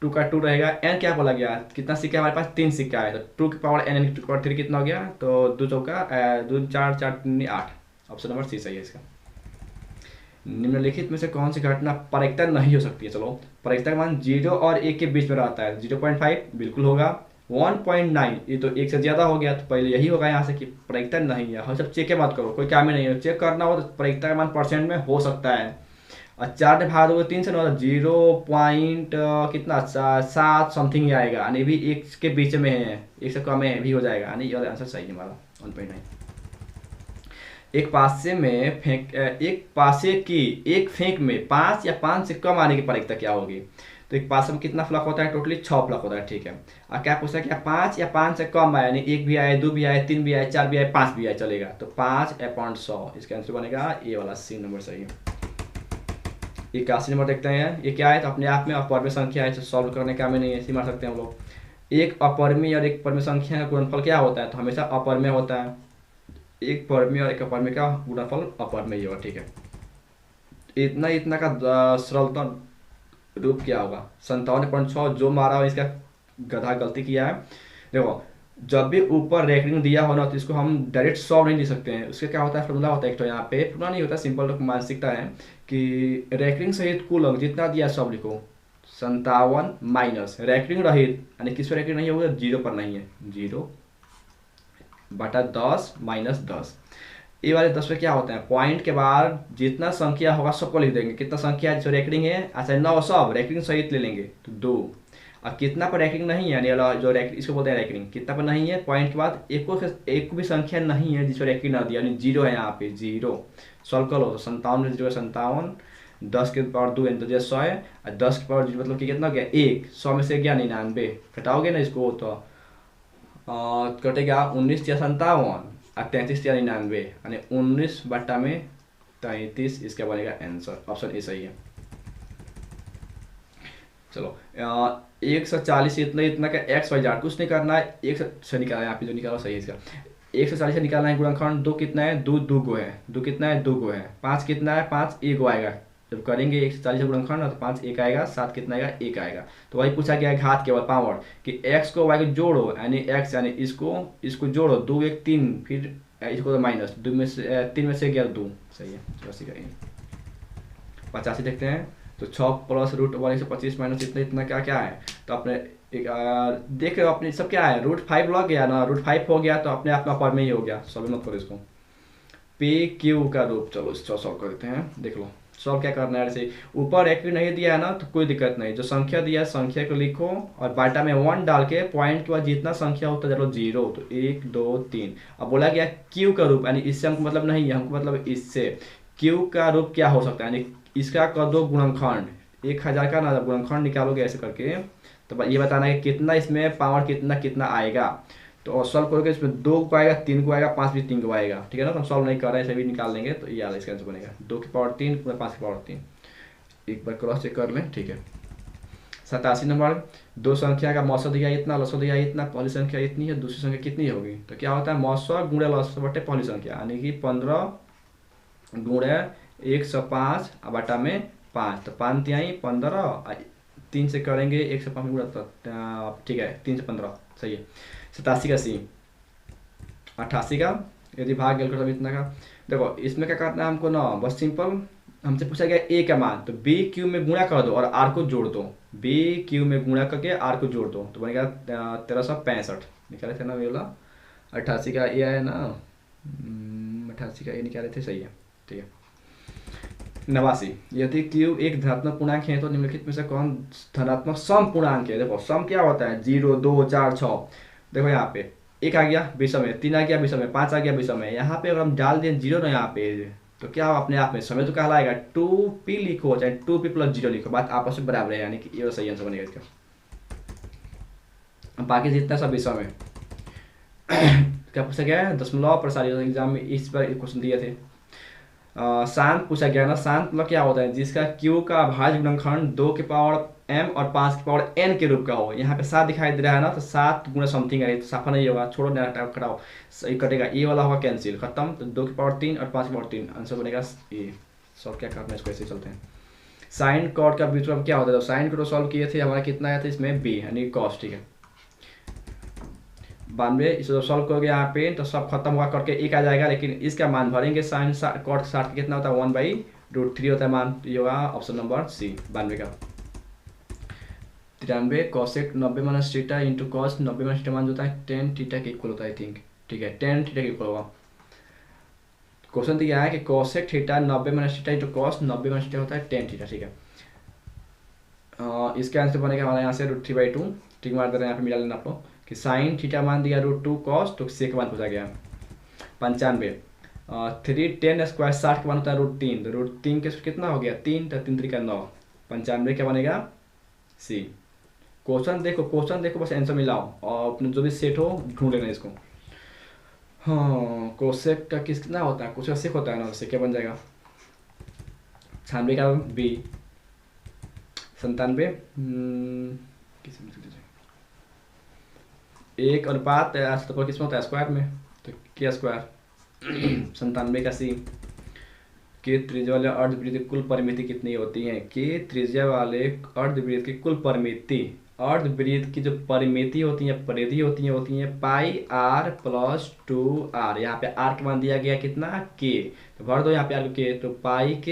2 का 2 रहेगा। n क्या बोला गया, कितना सिक्का हमारे पास, 3 सिक्का है, तो 2 की पावर n 2 की पावर 3 कितना हो गया, तो 2 चौका 2 4 4 3 8। ऑप्शन नंबर सी सही है इसका। निम्नलिखित में से कौन सी घटना प्रायिकता नहीं हो सकती है, चलो प्रायिकता का मान 0 और 1 के बीच में रहता है, 0.5 बिल्कुल होगा, 1.9 ये तो 1 से ज़्यादा हो गया, तो पहले यही होगा यहाँ से कि प्रायिकता नहीं है। हम सब चेक मत करो, कोई काम ही नहीं है, चेक करना हो तो प्रायिकता का मान परसेंट में हो सकता है। और 4 ने भाग दोगे 3 से, 9 0 पॉइंट कितना 7 समथिंग ही आएगा, यानी भी 1 के बीच में है, 1 से कम है भी हो जाएगा, यानी ये आंसर सही है हमारा 1.9। एक पासे की एक फेंक में 5 या 5 से कम आने की प्रायिकता क्या होगी, तो एक पासे में कितना फ्लक होता है, टोटली 6 फ्लक होता है, ठीक है। और क्या पूछा क्या 5 या 5 से कम आए, यानी 1 भी आए, 2 भी आए, 3 भी आए, 4 भी आए, 5 भी आए, चलेगा, तो 5/100 इसका आंसर बनेगा ये वाला सी नंबर सही है। 81 नंबर देखते हैं, ये क्या है, तो अपने आप में अपरिमेय संख्या है, सॉल्व करने का में नहीं है, इसी मार सकते हैं हम लोग। एक अपरिमेय और एक परिमेय संख्या का गुणनफल क्या होता है, तो हमेशा अपरिमेय होता है। एक परिमेय और एक अपरिमेय का गुणनफल अपरिमेय होगा, ठीक है। इतना का सरलतम रूप क्या होगा, 57.6, जो मारा हो इसका गधा गलती किया है। देखो जब भी ऊपर रैंकिंग दिया हो ना, तो इसको हम डायरेक्ट 100 नहीं दे सकते हैं, उसके क्या होता है फॉर्मूला होता है एक तो, यहाँ पे फॉर्मूला नहीं होता, सिंपल मानसिकता है कि रैंकिंग सहित कुल अंक जितना दिया सब लिखो, 57 माइनस रैंकिंग रहित, यानी किस पर रैंकिंग नहीं होगा, 0 पर नहीं है, 0 बटा 10 माइनस 10। ये वाले 10 पे क्या होता है, पॉइंट के बाद जितना संख्या होगा सबको लिख देंगे। कितना संख्या जो रेकरिंग है, अच्छा 9 सब रेकरिंग सहित ले लेंगे तो 2। और कितना पर रेकरिंग नहीं है, यानी जो इसको बोलते हैं रेकरिंग, कितना पर नहीं है, पॉइंट के बाद एक भी संख्या नहीं है जिसको रेकरिंग ना दिया, यानी 0 है यहाँ पे 0। सॉल्व कर लो तो 57 में 0 57, 10 के पावर 2 तो जैसे 100 है, और 10 के पावर 0 मतलब कि कितना हो गया 1। 100 में से गया 99, घटाओगे ना इसको तो कटेगा 19 या 57 और 33 या 99, यानी 19 बट्टा में 33 इसका बनेगा आंसर। ऑप्शन ए सही है। चलो 140 इतना इतना का एक्स वाई जेड कुछ नहीं करना है, एक से निकाला है यहाँ पे जो निकाला सही है इसका। 140 से निकालना है गुणनखंड, 2 कितना है, 2 गो है, 2 कितना है, 2 गो है, 5 कितना है, 5 एक गो आएगा। जब करेंगे 140 गुणनखंड तो 5 एक आएगा, 7 कितना आएगा, 1 आएगा। तो वही पूछा गया है घात केवल पावर कि x को y को जोड़ो, यानी x यानी इसको जोड़ो, 2 1 3, फिर इसको तो माइनस 2 में से 3 में से गया 2, सही है। 85 देखते हैं तो 6 प्लस रूट 125 माइनस इतना इतना क्या क्या है, तो अपने देख रहे हो अपने सब क्या है, √5 लग गया ना, √5 हो गया तो अपने आप पर में ही हो गया। सॉल्व मत करो इसको, पी क्यू का रूप। चलो इसको सॉल्व कर देते हैं, देख लो सॉल्व क्या करना है। ऐसे ऊपर एक भी नहीं दिया है ना तो कोई दिक्कत नहीं, जो संख्या दिया है संख्या को लिखो और बाटा में 1 डाल के पॉइंट के बाद जितना संख्या होता है चलो 0, तो 1 2 3। अब बोला गया क्यू का रूप, यानी इससे हमको मतलब नहीं है, हमको मतलब इससे क्यू का रूप क्या हो सकता है, यानी इसका कर दो गुणनखंड, 1000 का ना गुणनखंड निकालोगे ऐसे करके, तो ये बताना है कि कितना इसमें पावर कितना कितना आएगा। तो सॉल्व करोगे इसमें 2 को आएगा, 3 को आएगा, 5 भी 3 को आएगा, ठीक है ना। तो हम सॉल्व नहीं कर रहे हैं, ऐसे भी निकाल लेंगे तो ये इसका आंसर बनेगा 2 की पावर 3 पूरा 5 की पावर 3। एक बार क्रॉस चेक कर लें, ठीक है। 87 नंबर, दो संख्या का मौसम दिया इतना, लसो दिया इतना, पहली संख्या इतनी है, दूसरी संख्या कितनी होगी, तो क्या होता है मौसम गुणे लसो बटे पहली संख्या, यानी कि 15 गुणे 105 बटा में 5, तो 5 तिहाई 15, 3 से करेंगे 105 गुणा, ठीक है 3 से 15, सही है। 87 का सी, 88 का यदि भाग गया तो इतना का। देखो इसमें क्या करना है हमको ना, बस सिंपल हमसे पूछा गया ए का मान, तो बी क्यू में गुणा कर दो और आर को जोड़ दो, बी क्यू में गुणा करके आर को जोड़ दो तो बनेगा 1365 निकाले थे ना ये वाला। 88 का ए है ना, 88 का ए निकाले थे, सही है, ठीक है। 89, यदि क्यू एक धनात्मक पूर्णांक है तो निम्नलिखित में से कौन धनात्मक सम पूर्णांक है। देखो सम क्या होता है, 0 2 4 6, देखो यहाँ पे 1 आ गया विषम में, 3 आ गया विषम में, 5 आ गया विषम में, यहाँ पे अगर हम डाल दें 0 ना यहाँ पे तो क्या हो अपने आप में समय तो कहलाएगा, 2p लिखो चाहे 2p + 0 लिखो, बात आपस में बराबर है, यानी कि ये सही आंसर बनेगा इसका। बाकी जितना सब विषम में क्या पूछा गया है, दशमलव प्रसारित एग्जाम में इस पर क्वेश्चन दिए थे। शांत पूछा गया ना, शांत मतलब क्या होता है, जिसका क्यू का अभाज्य गुणनखंड 2 की पावर m और 5 की पावर n के रूप का हो। यहाँ पे 7 दिखाई दे रहा है ना, तो 7 गुणा समथिंग है, तो साफा नहीं होगा, छोड़ो ना कटाओ, सही कटेगा, ये वाला होगा कैंसिल, खत्म। तो 2 की पावर 3 और 5 की पावर 3, आंसर बनेगा ए। सॉल्व क्या करना है इसको, ऐसे चलते हैं। साइन कॉट का व्युत्क्रम क्या होता है, तो साइन को सॉल्व किए थे, हमारा कितना आया था इसमें b, यानी कॉस, ठीक है 92। इसको सॉल्व करोगे यहाँ पे तो सब खत्म हुआ करके 1 आ जाएगा, लेकिन इसका मान भरेंगे साइन कॉट 60 कितना होता है 1/√3 होता है मान, तो ये होगा ऑप्शन नंबर सी 92 का। 93 cosec 90 minus theta into cos 90 minus theta मान जो होता है tan थीटा के इक्वल होता है, आई थिंक, ठीक है tan थीटा के इक्वल होगा। क्वेश्चन दिया है कि cosec theta 90 minus theta into cos 90 minus theta होता है tan थीटा, ठीक है। इसका आंसर बनेगा हमारे यहाँ से √3/2, ठीक मार दे रहे हैं, यहाँ पे मिला लेना आप लोग कि साइन थीटा मान दिया √2 कॉस, तो सेक मान पूछा गया। 95 3 10 स्क्वायर 60 का मान होता है √3, तो √3 के कितना हो गया 3, तो 3 3 का 9, 95 क्या बनेगा सी। क्वेश्चन देखो बस आंसर मिलाओ और अपने जो भी सेट हो ढूंढ लेना इसको। हाँ कोसेक का कितना होता है, कोसेक सेक होता है ना, सेक क्या बन जाएगा 96 का बी, 97 1 अनुपात किसमें होता है स्क्वायर में, तो क्या स्क्वायर 97 का सी। के त्रिज्या वाले अर्धवृत्त की कुल परिमिति कितनी होती है, के त्रिज्या वाले अर्धवृत्त की कुल परिमिति, अर्धवृत्त की जो परिमिति होती है परिधि होती है πr + 2r। यहाँ पे r का मान दिया गया कितना k, तो भर दो यहाँ पे r के, तो πk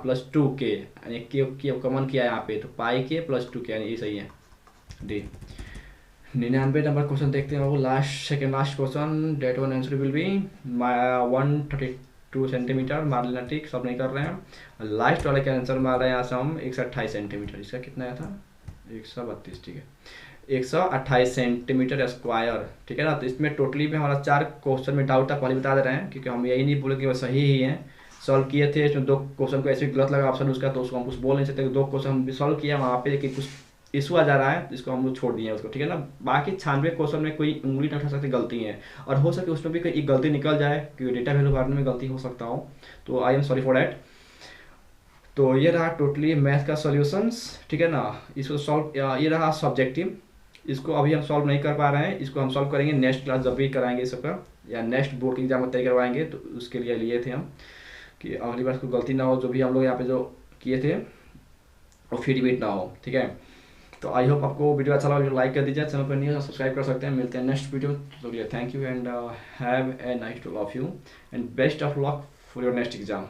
+ 2k, यानी k का मान किया यहाँ पे, तो πk + 2k, यानी ये सही है डी। 99 नंबर क्वेश्चन देखते हैं, वो last second last question. That one answer will be 132 centimetre. मार लेना ठीक, सब नहीं कर रहे हैं। लास्ट वाले का आंसर मार रहे हैं यहाँ से हम 128 सेंटीमीटर। इसका कितना आया था? 132, ठीक है, 128 सेंटीमीटर स्क्वायर, ठीक है ना। तो इसमें टोटली में हमारा 4 क्वेश्चन में डाउट था, पहले बता दे रहे हैं, क्योंकि हम यही नहीं बोले कि वो सही ही है। सॉल्व किए थे, इसमें 2 क्वेश्चन को ऐसे गलत लगा ऑप्शन उसका, तो उसको हम कुछ बोल नहीं सकते। 2 क्वेश्चन हम भी सॉल्व किया वहाँ पे कि कुछ इशू आ जा रहा है, इसको हम लोग छोड़ दिए उसको, ठीक है ना। बाकी 96 क्वेश्चन में कोई उंगली नहीं उठा सकते, गलती है। और हो सके उसमें भी कोई एक गलती निकल जाए, क्योंकि डेटा वैल्यू भरने में गलती हो सकता हो, तो I am sorry for that. तो ये रहा टोटली मैथ का सॉल्यूशंस, ठीक है ना। इसको सॉल्व, ये रहा सब्जेक्टिव। इसको अभी हम सॉल्व नहीं कर पा रहे हैं, इसको हम सॉल्व करेंगे नेक्स्ट क्लास जब भी कराएंगे इस सबका, या नेक्स्ट बोर्ड की एग्जाम तय करवाएंगे, तो उसके लिए लिए थे हम कि अगली बार कोई गलती ना हो, जो भी हम लोग यहाँ पे जो किए थे वो फिर रिपीट ना हो, ठीक है। तो आई होप आपको वीडियो अच्छा लगा, लाइक कर दीजिए, चैनल पर नहीं हो सब्सक्राइब कर सकते हैं। मिलते हैं नेक्स्ट वीडियो, तो thank you and have a nice two of you and best of luck for your next exam.